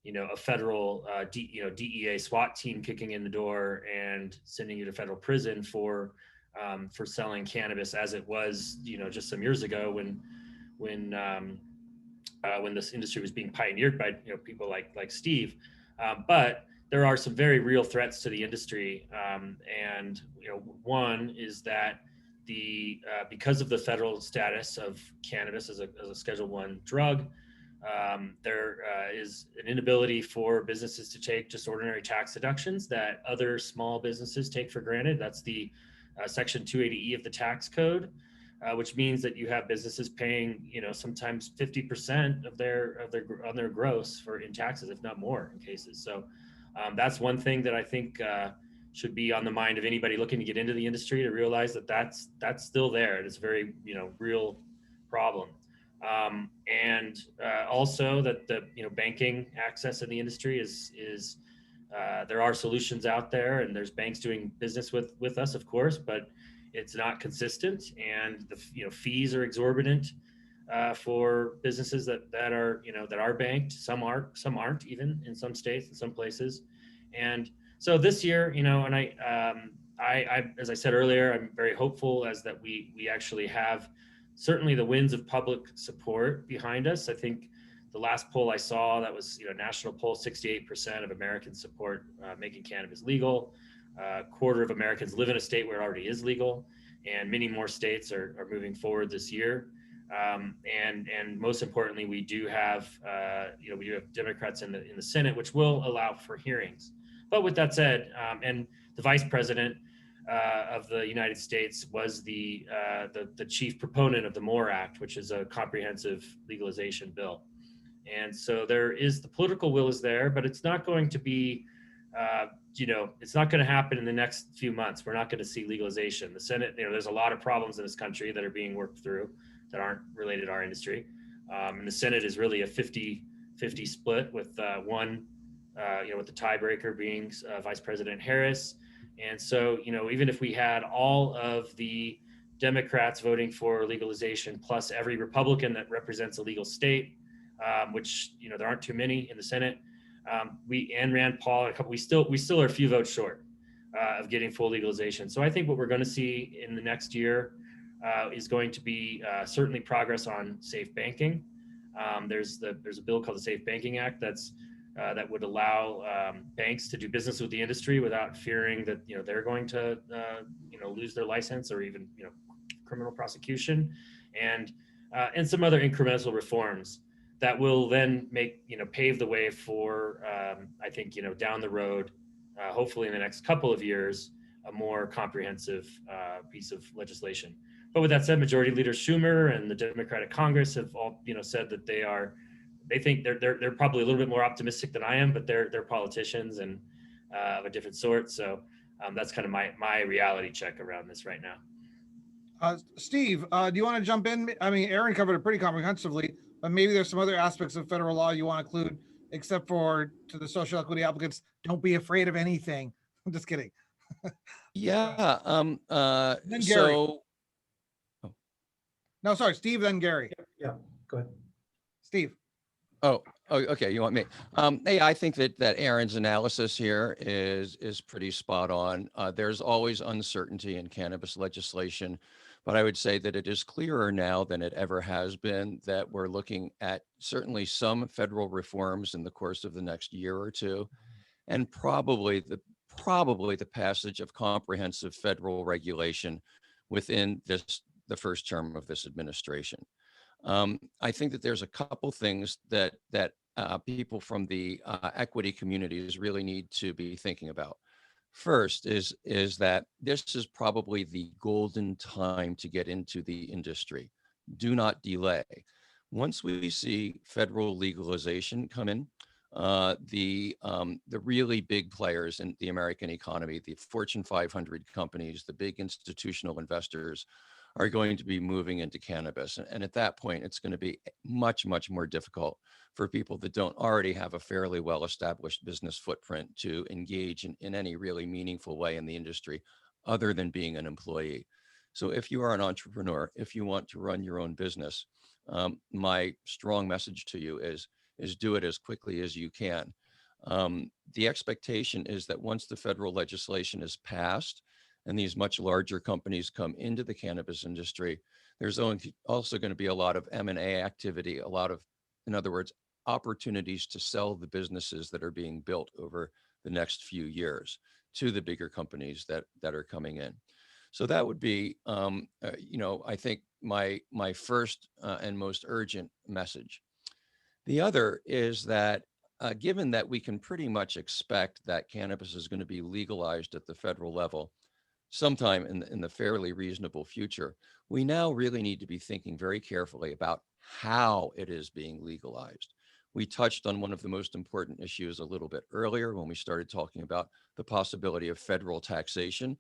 a federal DEA SWAT team kicking in the door and sending you to federal prison for selling cannabis, as it was just some years ago when this industry was being pioneered by people like Steve. But there are some very real threats to the industry, and one is that because of the federal status of cannabis as a Schedule I drug, there is an inability for businesses to take just ordinary tax deductions that other small businesses take for granted. That's the Section 280E of the tax code, which means that you have businesses paying, sometimes 50% of their gross in taxes, if not more in cases. So that's one thing that I think should be on the mind of anybody looking to get into the industry, to realize that that's still there. It's a very real problem. And also that the banking access in the industry is there are solutions out there, and there's banks doing business with us, of course, but it's not consistent, and the fees are exorbitant for businesses that are banked. Some aren't even in some states, in some places. And so this year, and I as I said earlier, I'm very hopeful as that we actually have certainly the winds of public support behind us. I think the last poll I saw, that was national poll, 68% of Americans support making cannabis legal. A quarter of Americans live in a state where it already is legal, and many more states are moving forward this year. And most importantly, we do have Democrats in the Senate, which will allow for hearings. But with that said, and the vice president of the United States was the chief proponent of the MORE Act, which is a comprehensive legalization bill. And so the political will is there, but it's not going to be, it's not going to happen in the next few months. We're not going to see legalization. The Senate, there's a lot of problems in this country that are being worked through that aren't related to our industry. And the Senate is really a 50-50 split with one, with the tiebreaker being Vice President Harris. And so, even if we had all of the Democrats voting for legalization, plus every Republican that represents a legal state, which, there aren't too many in the Senate, and Rand Paul, we still are a few votes short of getting full legalization. So I think what we're going to see in the next year is going to be certainly progress on safe banking. There's a bill called the Safe Banking Act that would allow banks to do business with the industry without fearing that they're going to lose their license or even criminal prosecution, and some other incremental reforms that will then pave the way for I think down the road, hopefully in the next couple of years, a more comprehensive piece of legislation. But with that said, Majority Leader Schumer and the Democratic Congress have all said that they think they're probably a little bit more optimistic than I am, but they're politicians and of a different sort. So that's kind of my reality check around this right now. Steve, do you want to jump in? I mean, Aaron covered it pretty comprehensively, but maybe there's some other aspects of federal law you want to include, except for to the social equity applicants, don't be afraid of anything. I'm just kidding. Yeah. Then Gary. So. No, sorry, Steve, then Gary. Yeah, go ahead. Steve. Oh, okay. You want me? Hey, I think that Aaron's analysis here is pretty spot on. There's always uncertainty in cannabis legislation, but I would say that it is clearer now than it ever has been that we're looking at certainly some federal reforms in the course of the next year or two, and probably the passage of comprehensive federal regulation within the first term of this administration. I think that there's a couple things that people from the equity communities really need to be thinking about. First is that this is probably the golden time to get into the industry. Do not delay. Once we see federal legalization come in, the really big players in the American economy, the Fortune 500 companies, the big institutional investors, are going to be moving into cannabis. And at that point, it's going to be much, much more difficult for people that don't already have a fairly well-established business footprint to engage in any really meaningful way in the industry other than being an employee. So if you are an entrepreneur, if you want to run your own business, my strong message to you is do it as quickly as you can. The expectation is that once the federal legislation is passed, and these much larger companies come into the cannabis industry, there's also going to be a lot of M&A activity, a lot of, in other words, opportunities to sell the businesses that are being built over the next few years to the bigger companies that are coming in. So that would be, I think my first and most urgent message. The other is that given that we can pretty much expect that cannabis is going to be legalized at the federal level sometime in the fairly reasonable future, we now really need to be thinking very carefully about how it is being legalized. We touched on one of the most important issues a little bit earlier when we started talking about the possibility of federal taxation,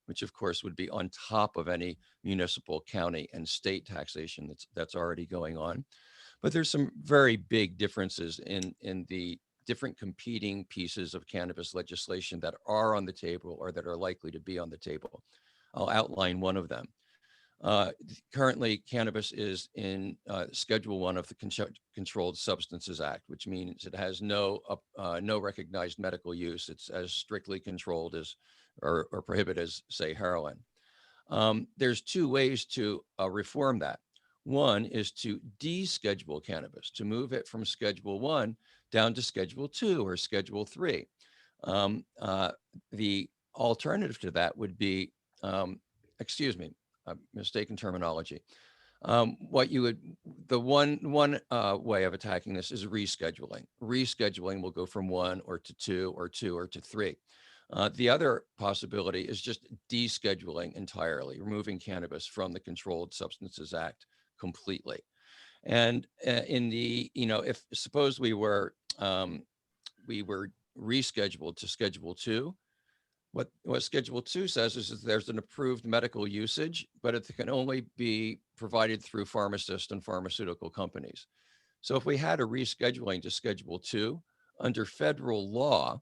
which of course would be on top of any municipal, county, and state taxation that's already going on. But there's some very big differences in the different competing pieces of cannabis legislation that are on the table or that are likely to be on the table. I'll outline one of them. Currently, cannabis is in Schedule 1 of the Controlled Substances Act, which means it has no recognized medical use. It's as strictly controlled as or prohibited as, say, heroin. There's two ways to reform that. One is to deschedule cannabis, to move it from Schedule 1 down to Schedule 2 or Schedule 3. The alternative to that would be, mistaken terminology. The one way of attacking this is rescheduling. Rescheduling will go from 1 or to 2 or 2 or to 3. The other possibility is just descheduling entirely, removing cannabis from the Controlled Substances Act completely. And if suppose we were rescheduled to Schedule 2, what Schedule 2 says is that there's an approved medical usage, but it can only be provided through pharmacists and pharmaceutical companies. So if we had a rescheduling to Schedule 2, under federal law,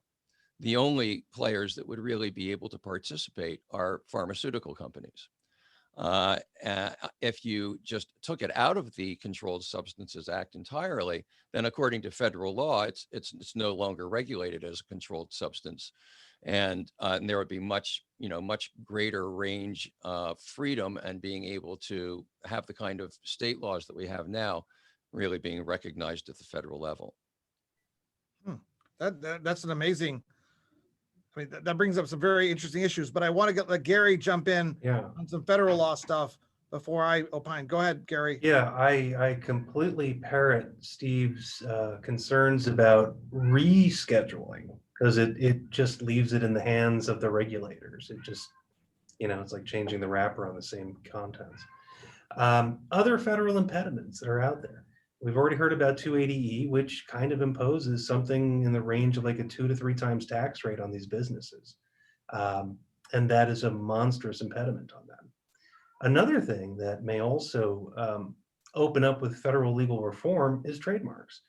the only players that would really be able to participate are pharmaceutical companies. If you just took it out of the Controlled Substances Act entirely, then according to federal law, it's no longer regulated as a controlled substance, and there would be much greater range of freedom and being able to have the kind of state laws that we have now really being recognized at the federal level. That's an amazing. I mean, that brings up some very interesting issues, but I want to let Gary jump in on some federal law stuff before I opine. Go ahead, Gary. Yeah, I completely parrot Steve's concerns about rescheduling, because it just leaves it in the hands of the regulators. It just, it's like changing the wrapper on the same contents. Other federal impediments that are out there. We've already heard about 280E, which kind of imposes something in the range of like a 2 to 3 times tax rate on these businesses. And that is a monstrous impediment on them. Another thing that may also open up with federal legal reform is trademarks.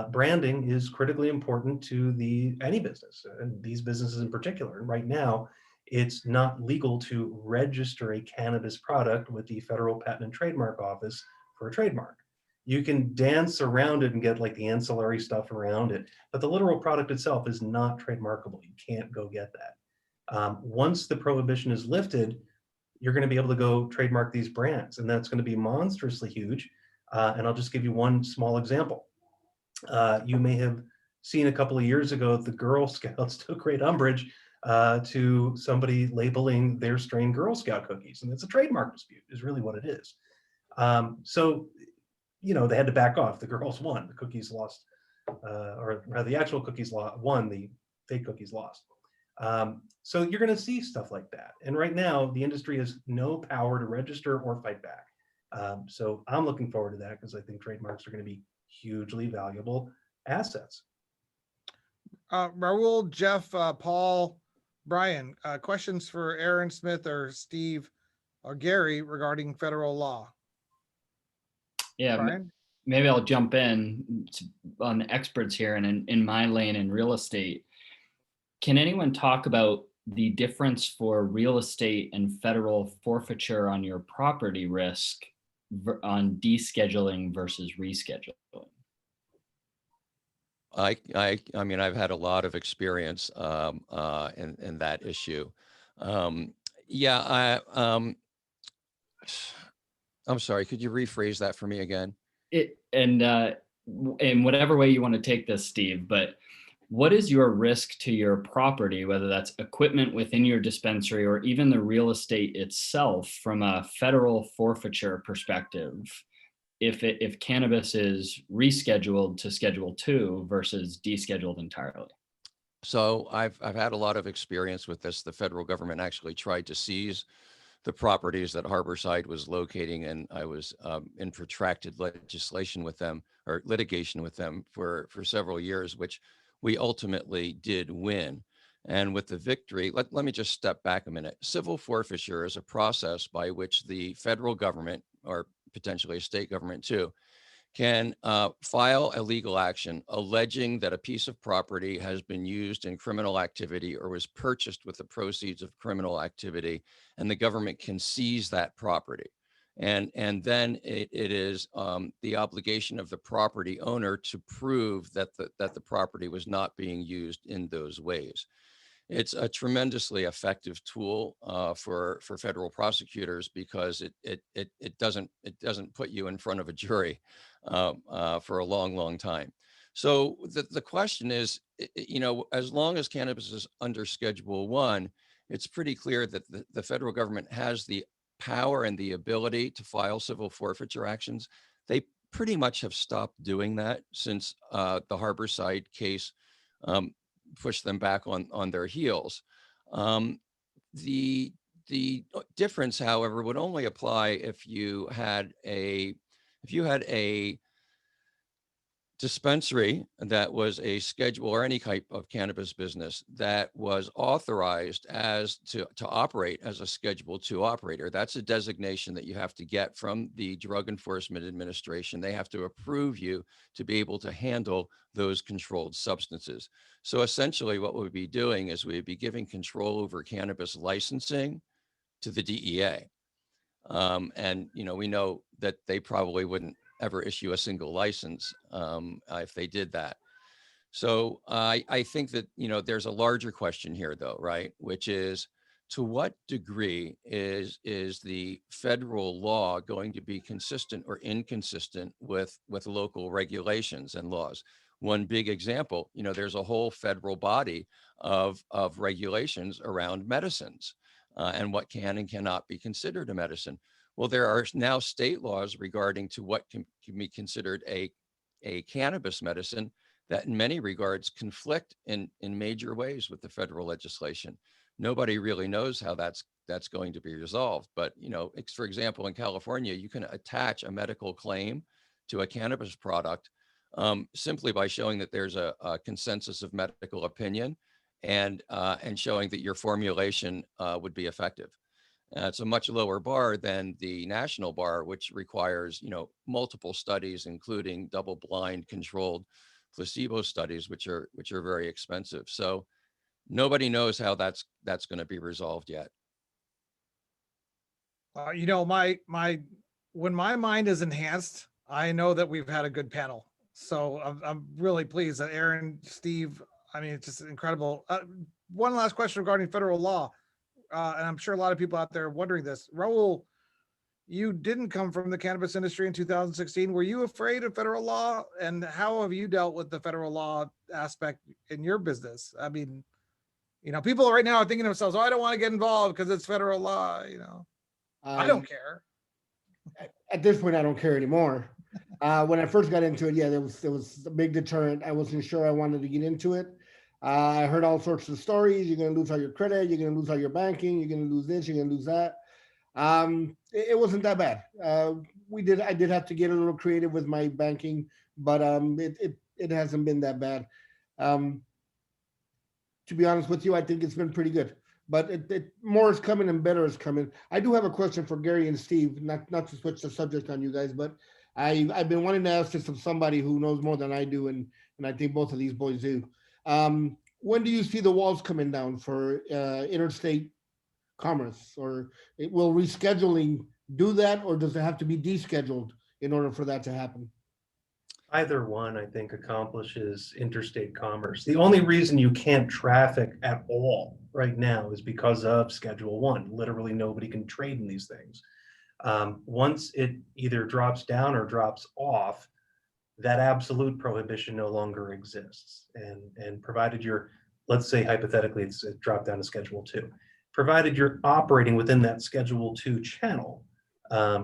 Branding is critically important to any business, and these businesses in particular. And right now, it's not legal to register a cannabis product with the Federal Patent and Trademark Office for a trademark. You can dance around it and get like the ancillary stuff around it, but the literal product itself is not trademarkable. You can't go get that. Once the prohibition is lifted, you're going to be able to go trademark these brands, and that's going to be monstrously huge. And I'll just give you one small example. You may have seen a couple of years ago, the Girl Scouts took great umbrage to somebody labeling their strain Girl Scout cookies, and it's a trademark dispute is really what it is. So they had to back off. The girls won, the cookies lost, or the actual cookies won, the fake cookies lost. So you're going to see stuff like that. And right now, the industry has no power to register or fight back. So I'm looking forward to that, because I think trademarks are going to be hugely valuable assets. Raul, Jeff, Paul, Brian, questions for Aaron Smith or Steve or Gary regarding federal law? Yeah, Brian? maybe I'll jump in on the experts here, and in my lane in real estate. Can anyone talk about the difference for real estate and federal forfeiture on your property risk on descheduling versus rescheduling? I mean, I've had a lot of experience in that issue. I'm sorry, could you rephrase that for me again? In whatever way you want to take this, Steve, but what is your risk to your property, whether that's equipment within your dispensary or even the real estate itself, from a federal forfeiture perspective, if cannabis is rescheduled to Schedule 2 versus descheduled entirely? So I've had a lot of experience with this. The federal government actually tried to seize the properties that Harborside was locating, and I was in protracted legislation with them, or litigation with them, for several years, which we ultimately did win. And with the victory, let me just step back a minute. Civil forfeiture is a process by which the federal government, or potentially a state government too, can file a legal action alleging that a piece of property has been used in criminal activity or was purchased with the proceeds of criminal activity, and the government can seize that property. And then it is the obligation of the property owner to prove that the property was not being used in those ways. It's a tremendously effective tool for federal prosecutors, because it doesn't put you in front of a jury for a long time. So the question is, as long as cannabis is under Schedule 1, it's pretty clear that the federal government has the power and the ability to file civil forfeiture actions. They pretty much have stopped doing that since the Harborside case pushed them back on their heels. The difference, however, would only apply if you had a dispensary that was a schedule, or any type of cannabis business that was authorized to operate as a Schedule 2 operator. That's a designation that you have to get from the Drug Enforcement Administration. They have to approve you to be able to handle those controlled substances. So essentially what we'd be doing is we'd be giving control over cannabis licensing to the DEA. And, we know that they probably wouldn't ever issue a single license if they did that. So I think that, there's a larger question here, though, right? Which is, to what degree is the federal law going to be consistent or inconsistent with local regulations and laws? One big example, there's a whole federal body of regulations around medicines and what can and cannot be considered a medicine. Well, there are now state laws regarding to what can be considered a cannabis medicine that in many regards conflict in major ways with the federal legislation. Nobody really knows how that's going to be resolved. But, for example, in California, you can attach a medical claim to a cannabis product simply by showing that there's a consensus of medical opinion and showing that your formulation would be effective. It's a much lower bar than the national bar, which requires, multiple studies, including double-blind controlled placebo studies, which are very expensive. So nobody knows how that's going to be resolved yet. When my mind is enhanced, I know that we've had a good panel. So I'm really pleased that Aaron, Steve, I mean, it's just incredible. One last question regarding federal law. And I'm sure a lot of people out there are wondering this. Raul, you didn't come from the cannabis industry in 2016. Were you afraid of federal law? And how have you dealt with the federal law aspect in your business? I mean, people right now are thinking to themselves, oh, I don't want to get involved because it's federal law, I don't care. At this point, I don't care anymore. When I first got into it, yeah, there was a big deterrent. I wasn't sure I wanted to get into it. I heard all sorts of stories. You're going to lose all your credit. You're going to lose all your banking. You're going to lose this. You're going to lose that. It wasn't that bad. I did have to get a little creative with my banking, but it hasn't been that bad. To be honest with you, I think it's been pretty good. But more is coming and better is coming. I do have a question for Gary and Steve, not to switch the subject on you guys, but I've been wanting to ask this of somebody who knows more than I do, and I think both of these boys do. When do you see the walls coming down for interstate commerce? Or will rescheduling do that, or does it have to be descheduled in order for that to happen? Either one, I think, accomplishes interstate commerce. The only reason you can't traffic at all right now is because of Schedule 1. Literally nobody can trade in these things. Once it either drops down or drops off, that absolute prohibition no longer exists. And provided you're, let's say hypothetically, it dropped down to Schedule 2. Provided you're operating within that Schedule 2 channel,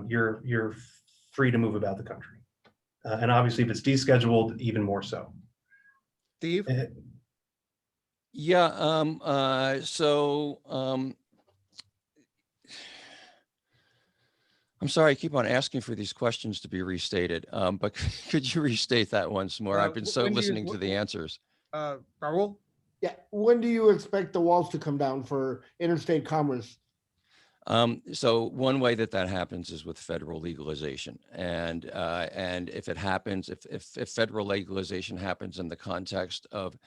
you're free to move about the country. And obviously, if it's descheduled, even more so. Steve? Yeah. I'm sorry, I keep on asking for these questions to be restated, but could you restate that once more? I've been so listening to the answers. Raul? Yeah. When do you expect the walls to come down for interstate commerce? So one way that happens is with federal legalization, and if it happens, if federal legalization happens in the context of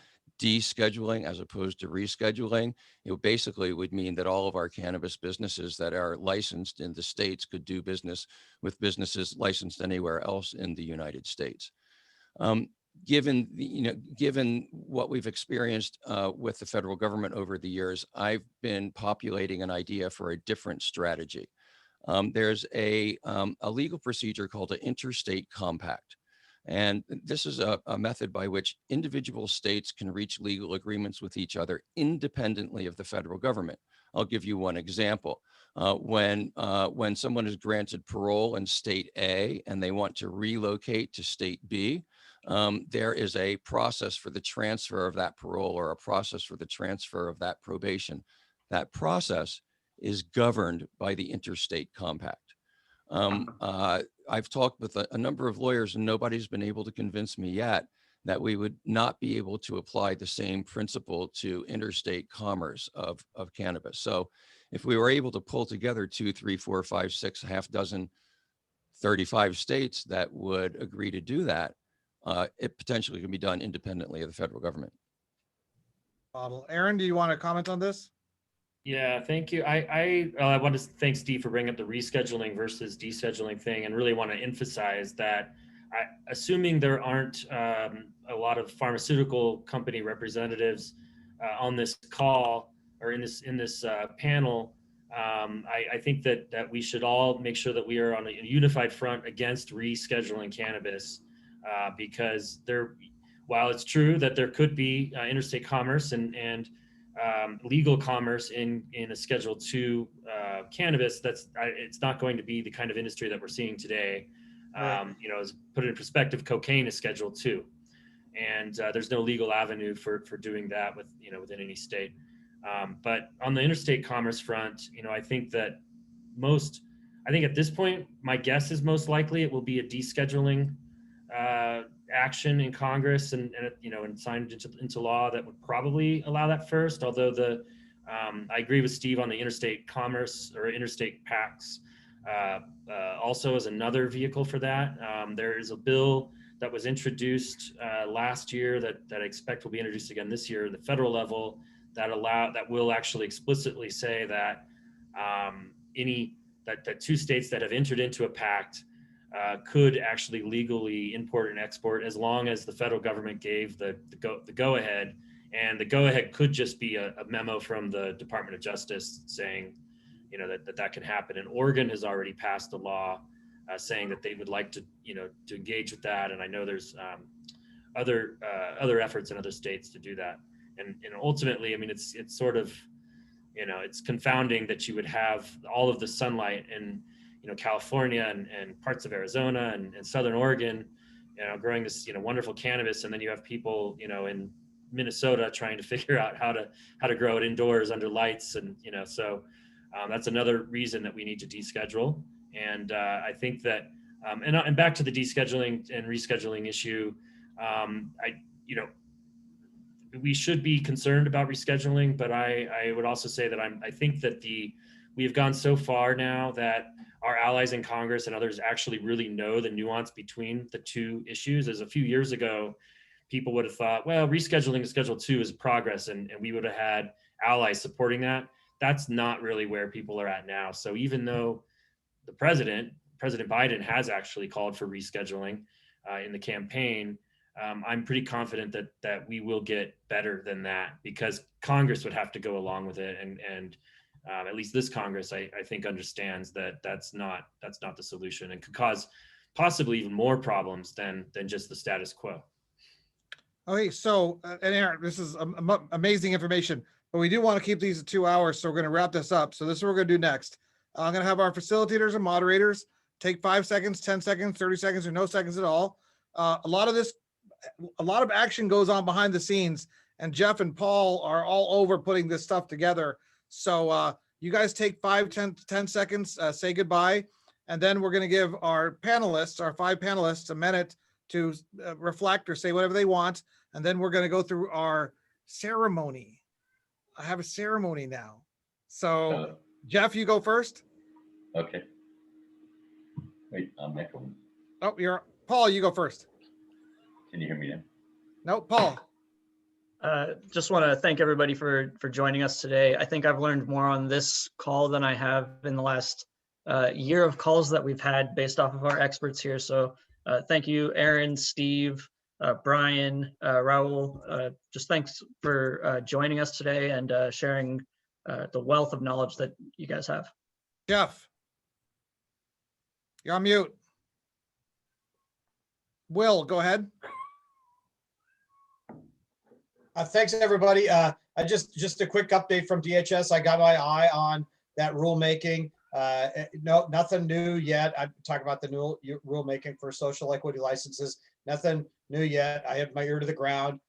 descheduling as opposed to rescheduling, it basically would mean that all of our cannabis businesses that are licensed in the states could do business with businesses licensed anywhere else in the United States. Given what we've experienced with the federal government over the years, I've been populating an idea for a different strategy. There's a legal procedure called an Interstate Compact. And this is a method by which individual states can reach legal agreements with each other independently of the federal government. I'll give you one example. When someone is granted parole in state A and they want to relocate to state B, there is a process for the transfer of that parole or a process for the transfer of that probation. That process is governed by the Interstate Compact. I've talked with a number of lawyers and nobody's been able to convince me yet that we would not be able to apply the same principle to interstate commerce of cannabis. So if we were able to pull together 2, 3, 4, 5, 6, half dozen, 35 states that would agree to do that, it potentially can be done independently of the federal government. Aaron, do you want to comment on this? Yeah, thank you. I want to thank Steve for bringing up the rescheduling versus descheduling thing, and really want to emphasize that assuming there aren't a lot of pharmaceutical company representatives on this call or in this panel, I think that we should all make sure that we are on a unified front against rescheduling cannabis, because while it's true that there could be interstate commerce and legal commerce in a Schedule II cannabis, it's not going to be the kind of industry that we're seeing today. Right. As put it in perspective, cocaine is Schedule II, and there's no legal avenue for doing that within any state. But on the interstate commerce front, I think at this point, my guess is most likely it will be a descheduling action in Congress and signed into law that would probably allow that first. Although I agree with Steve on the interstate commerce or interstate pacts also as another vehicle for that. There is a bill that was introduced last year that I expect will be introduced again this year at the federal level that will actually explicitly say that that two states that have entered into a pact could actually legally import and export as long as the federal government gave the go ahead. And the go ahead could just be a memo from the Department of Justice saying, that can happen. And Oregon has already passed a law saying that they would like to engage with that. And I know there's other efforts in other states to do that. And ultimately, I mean, it's sort of, it's confounding that you would have all of the sunlight in California and parts of Arizona and Southern Oregon, growing this wonderful cannabis, and then you have people in Minnesota trying to figure out how to grow it indoors under lights, and so that's another reason that we need to deschedule. And I think that and back to the descheduling and rescheduling issue, we should be concerned about rescheduling, but I would also say that I think that we have gone so far now that our allies in Congress and others actually really know the nuance between the two issues. As a few years ago, people would have thought, well, rescheduling Schedule II is progress, and we would have had allies supporting that. That's not really where people are at now. So even though the President Biden has actually called for rescheduling in the campaign, I'm pretty confident that we will get better than that, because Congress would have to go along with it, and at least this Congress, I think, understands that that's not the solution, and could cause possibly even more problems than just the status quo. Okay, so and Aaron, this is amazing information, but we do want to keep these at 2 hours, so we're going to wrap this up. So this is what we're going to do next. I'm going to have our facilitators and moderators take 5 seconds, 10 seconds, 30 seconds, or no seconds at all. A lot of action goes on behind the scenes, and Jeff and Paul are all over putting this stuff together. So you guys take 10 seconds, say goodbye, and then we're going to give our 5 panelists, a minute to reflect or say whatever they want, and then we're going to go through our ceremony. I have a ceremony now. So Jeff, you go first. Okay. Wait, I'm echoing. Oh, Paul, you go first. Can you hear me now? No, Paul. Just want to thank everybody for joining us today. I think I've learned more on this call than I have in the last year of calls that we've had based off of our experts here. So thank you, Aaron, Steve, Brian, Raul. Just thanks for joining us today and sharing the wealth of knowledge that you guys have. Jeff, you're on mute. Will, go ahead. Thanks, everybody. Just a quick update from DHS. I got my eye on that rulemaking. No, nothing new yet. I'm talking about the new rulemaking for social equity licenses. Nothing new yet. I have my ear to the ground.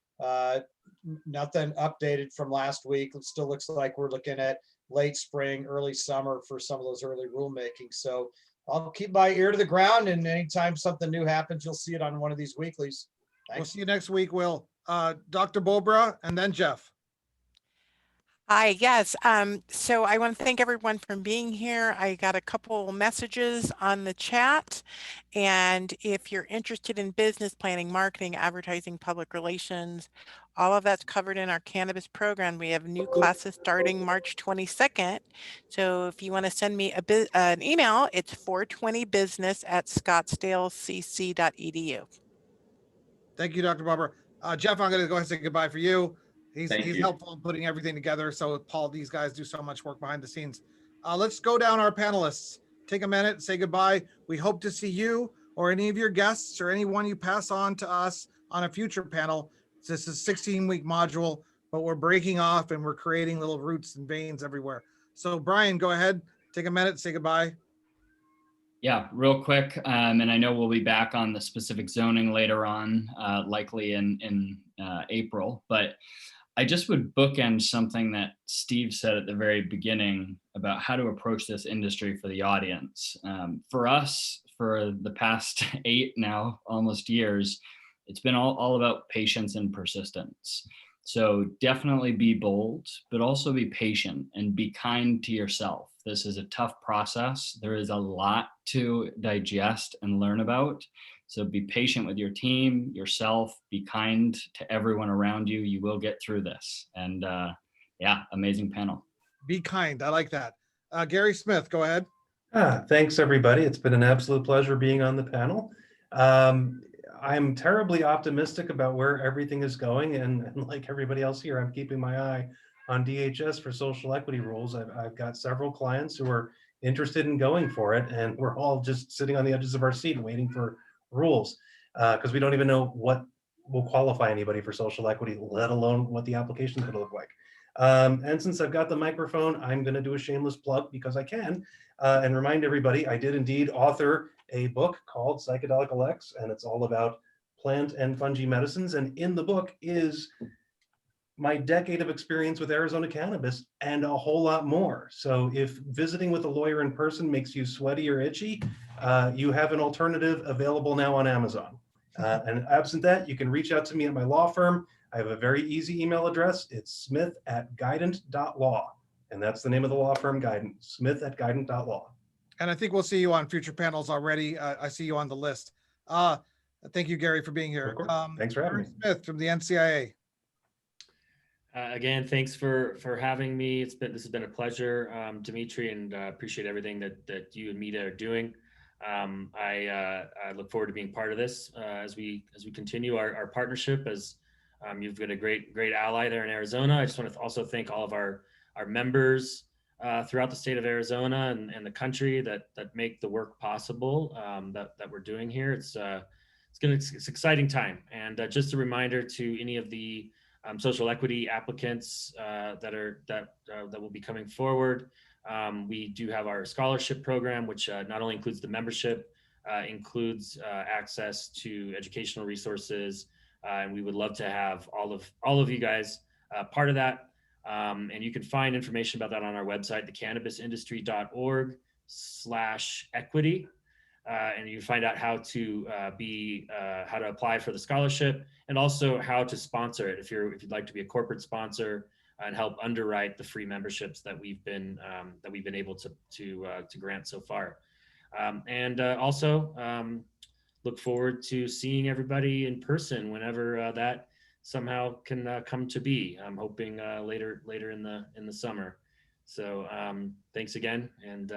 Nothing updated from last week. It still looks like we're looking at late spring, early summer for some of those early rulemakings. So I'll keep my ear to the ground, and anytime something new happens, you'll see it on one of these weeklies. Thanks. We'll see you next week, Will. Dr. Bobra, and then Jeff. Hi, yes. So I want to thank everyone for being here. I got a couple messages on the chat. And if you're interested in business planning, marketing, advertising, public relations, all of that's covered in our cannabis program. We have new classes starting March 22nd. So if you want to send me an email, it's 420business@scottsdalecc.edu. Thank you, Dr. Barber. Jeff, I'm going to go ahead and say goodbye for you. Thank He's you. helpful in putting everything together. So Paul, these guys do so much work behind the scenes. Let's go down our panelists. Take a minute, say goodbye. We hope to see you or any of your guests or anyone you pass on to us on a future panel. This is a 16-week module, but we're breaking off and we're creating little roots and veins everywhere. So Brian, go ahead, take a minute, say goodbye. Yeah, real quick, and I know we'll be back on the specific zoning later on, likely in April, but I just would bookend something that Steve said at the very beginning about how to approach this industry for the audience. For us, for the past 8 now, almost years, it's been all about patience and persistence. So definitely be bold, but also be patient and be kind to yourself. This is a tough process. There is a lot to digest and learn about. So be patient with your team, yourself, be kind to everyone around you. You will get through this. And yeah, amazing panel. Be kind. I like that. Gary Smith, go ahead. Thanks, everybody. It's been an absolute pleasure being on the panel. I'm terribly optimistic about where everything is going. And like everybody else here, I'm keeping my eye on DHS for social equity rules. I've got several clients who are interested in going for it. And we're all just sitting on the edges of our seat waiting for rules because we don't even know what will qualify anybody for social equity, let alone what the application is going to look like. And since I've got the microphone, I'm going to do a shameless plug because I can and remind everybody I did indeed author a book called Psychedelic X, and it's all about plant and fungi medicines. And in the book is my decade of experience with Arizona cannabis and a whole lot more. So if visiting with a lawyer in person makes you sweaty or itchy, you have an alternative available now on Amazon. And absent that, you can reach out to me at my law firm. I have a very easy email address. It's smith@guidant.law. And that's the name of the law firm, Guidant, smith@guidant.law. And I think we'll see you on future panels already. I see you on the list. Thank you, Gary, for being here. Thanks for having me. Smith from the NCIA. Again, thanks for having me. This has been a pleasure, Dimitri, and appreciate everything that you and Mita are doing. I look forward to being part of this as we continue our partnership. As you've been a great ally there in Arizona. I just want to also thank all of our members throughout the state of Arizona and the country that make the work possible that we're doing here. It's an exciting time, and just a reminder to any of the social equity applicants that will be coming forward. We do have our scholarship program, which not only includes the membership, includes access to educational resources, and we would love to have all of you guys part of that. And you can find information about that on our website, thecannabisindustry.org/equity. And you find out how to apply for the scholarship and also how to sponsor it if you'd like to be a corporate sponsor and help underwrite the free memberships that we've been able to grant so far. And also look forward to seeing everybody in person whenever that somehow can come to be. I'm hoping later in the summer. So thanks again, and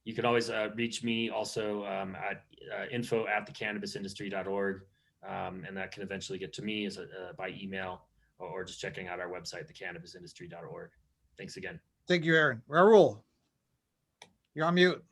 you can always reach me also at info@thecannabisindustry.org, and that can eventually get to me by email or just checking out our website, thecannabisindustry.org. Thanks again. Thank you, Aaron. Raul, you're on mute.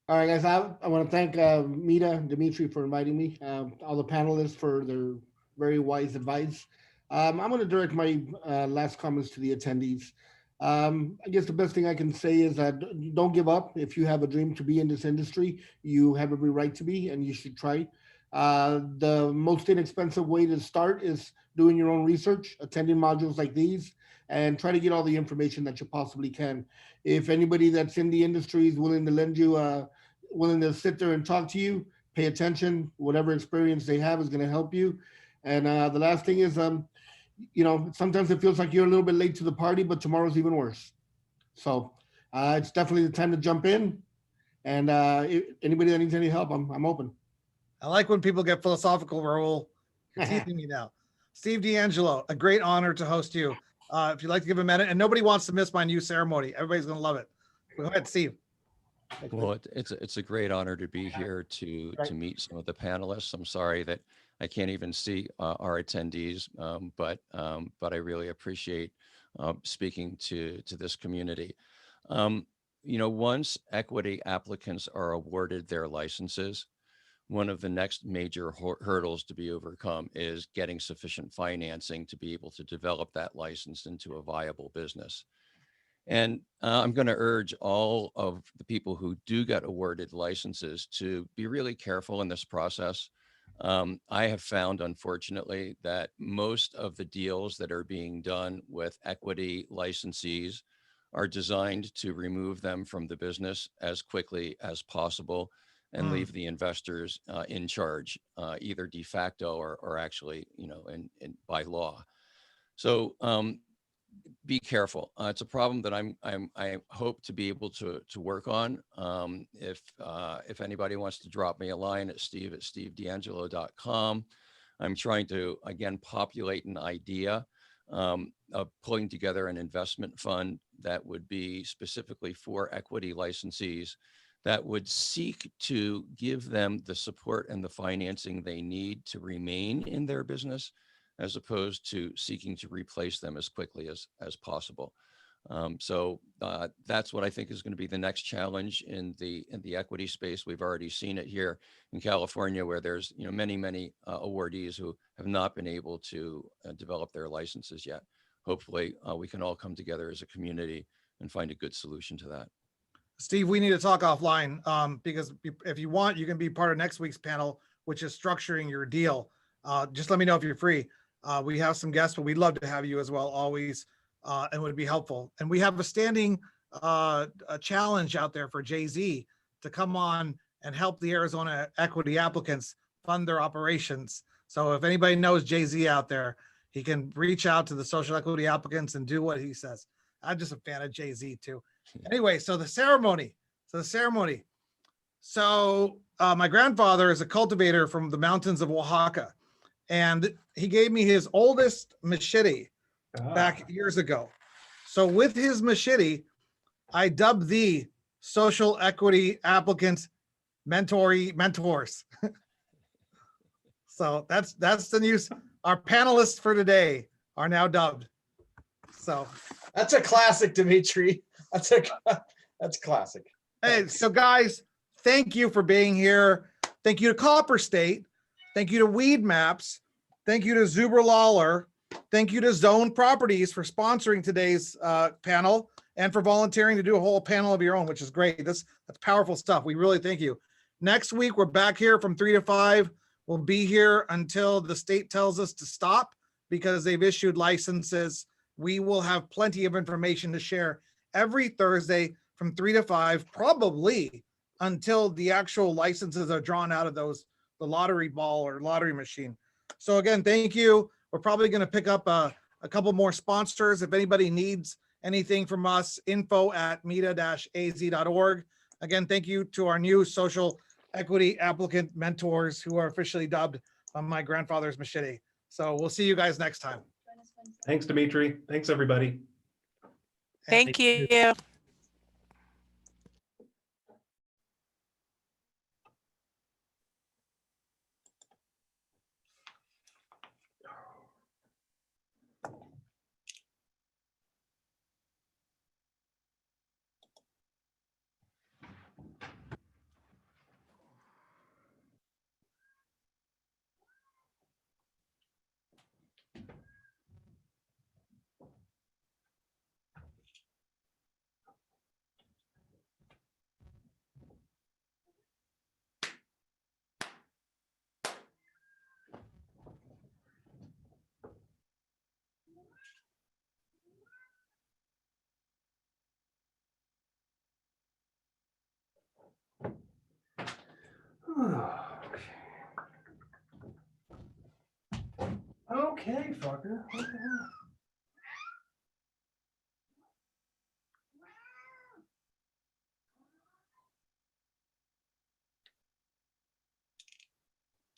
All right, guys, I want to thank Mita and Dimitri for inviting me, all the panelists for their very wise advice. I'm going to direct my last comments to the attendees. I guess the best thing I can say is that don't give up. If you have a dream to be in this industry, you have every right to be, and you should try. The most inexpensive way to start is doing your own research, attending modules like these, and try to get all the information that you possibly can. If anybody that's in the industry is willing to lend you, willing to sit there and talk to you, pay attention. Whatever experience they have is going to help you. And the last thing is, you know, sometimes it feels like you're a little bit late to the party, but tomorrow's even worse. So it's definitely the time to jump in. And if anybody that needs any help, I'm open. I like when people get philosophical, Raul. You're teasing me now. Steve D'Angelo, a great honor to host you. If you'd like to give a minute, and nobody wants to miss my new ceremony. Everybody's going to love it. Go ahead, Steve. Well, it's a great honor to be here to meet some of the panelists. I'm sorry that I can't even see our attendees, but I really appreciate speaking to this community. You know, once equity applicants are awarded their licenses, one of the next major hurdles to be overcome is getting sufficient financing to be able to develop that license into a viable business. And I'm going to urge all of the people who do get awarded licenses to be really careful in this process. I have found, unfortunately, that most of the deals that are being done with equity licensees are designed to remove them from the business as quickly as possible and leave the investors in charge, either de facto or actually, you know, by law. So be careful. It's a problem that I hope to be able to work on. If anybody wants to drop me a line at steve@stevedangelo.com. I'm trying to, again, populate an idea of pulling together an investment fund that would be specifically for equity licensees that would seek to give them the support and the financing they need to remain in their business, as opposed to seeking to replace them as quickly as possible. So that's what I think is going to be the next challenge in the equity space. We've already seen it here in California, where there's many awardees who have not been able to develop their licenses yet. Hopefully, we can all come together as a community and find a good solution to that. Steve, we need to talk offline because if you want, you can be part of next week's panel, which is structuring your deal. Just let me know if you're free. We have some guests, but we'd love to have you as well, always, and would be helpful. And we have a standing a challenge out there for Jay-Z to come on and help the Arizona equity applicants fund their operations. So if anybody knows Jay-Z out there, he can reach out to the social equity applicants and do what he says. I'm just a fan of Jay-Z too. Anyway, so the ceremony. So my grandfather is a cultivator from the mountains of Oaxaca, and he gave me his oldest machete back years ago. So with his machete, I dubbed the social equity applicant mentors. So that's the news. Our panelists for today are now dubbed. So That's a classic, Dimitri. That's classic. hey, so guys, thank you for being here. Thank you to Copper State. Thank you to Weed Maps. Thank you to Zuber Lawler. Thank you to Zone Properties for sponsoring today's panel and for volunteering to do a whole panel of your own, which is great. That's powerful stuff. We really thank you. Next week, we're back here from 3 to 5. We'll be here until the state tells us to stop because they've issued licenses. We will have plenty of information to share every Thursday from 3 to 5, probably until the actual licenses are drawn out of the lottery ball or lottery machine. So again, thank you. We're probably going to pick up a couple more sponsors. If anybody needs anything from us, info@meta-az.org. Again, thank you to our new social equity applicant mentors who are officially dubbed on my grandfather's machete. So we'll see you guys next time. Thanks, Dimitri. Thanks, everybody. Thank you. Okay. Okay, fucker. What the hell?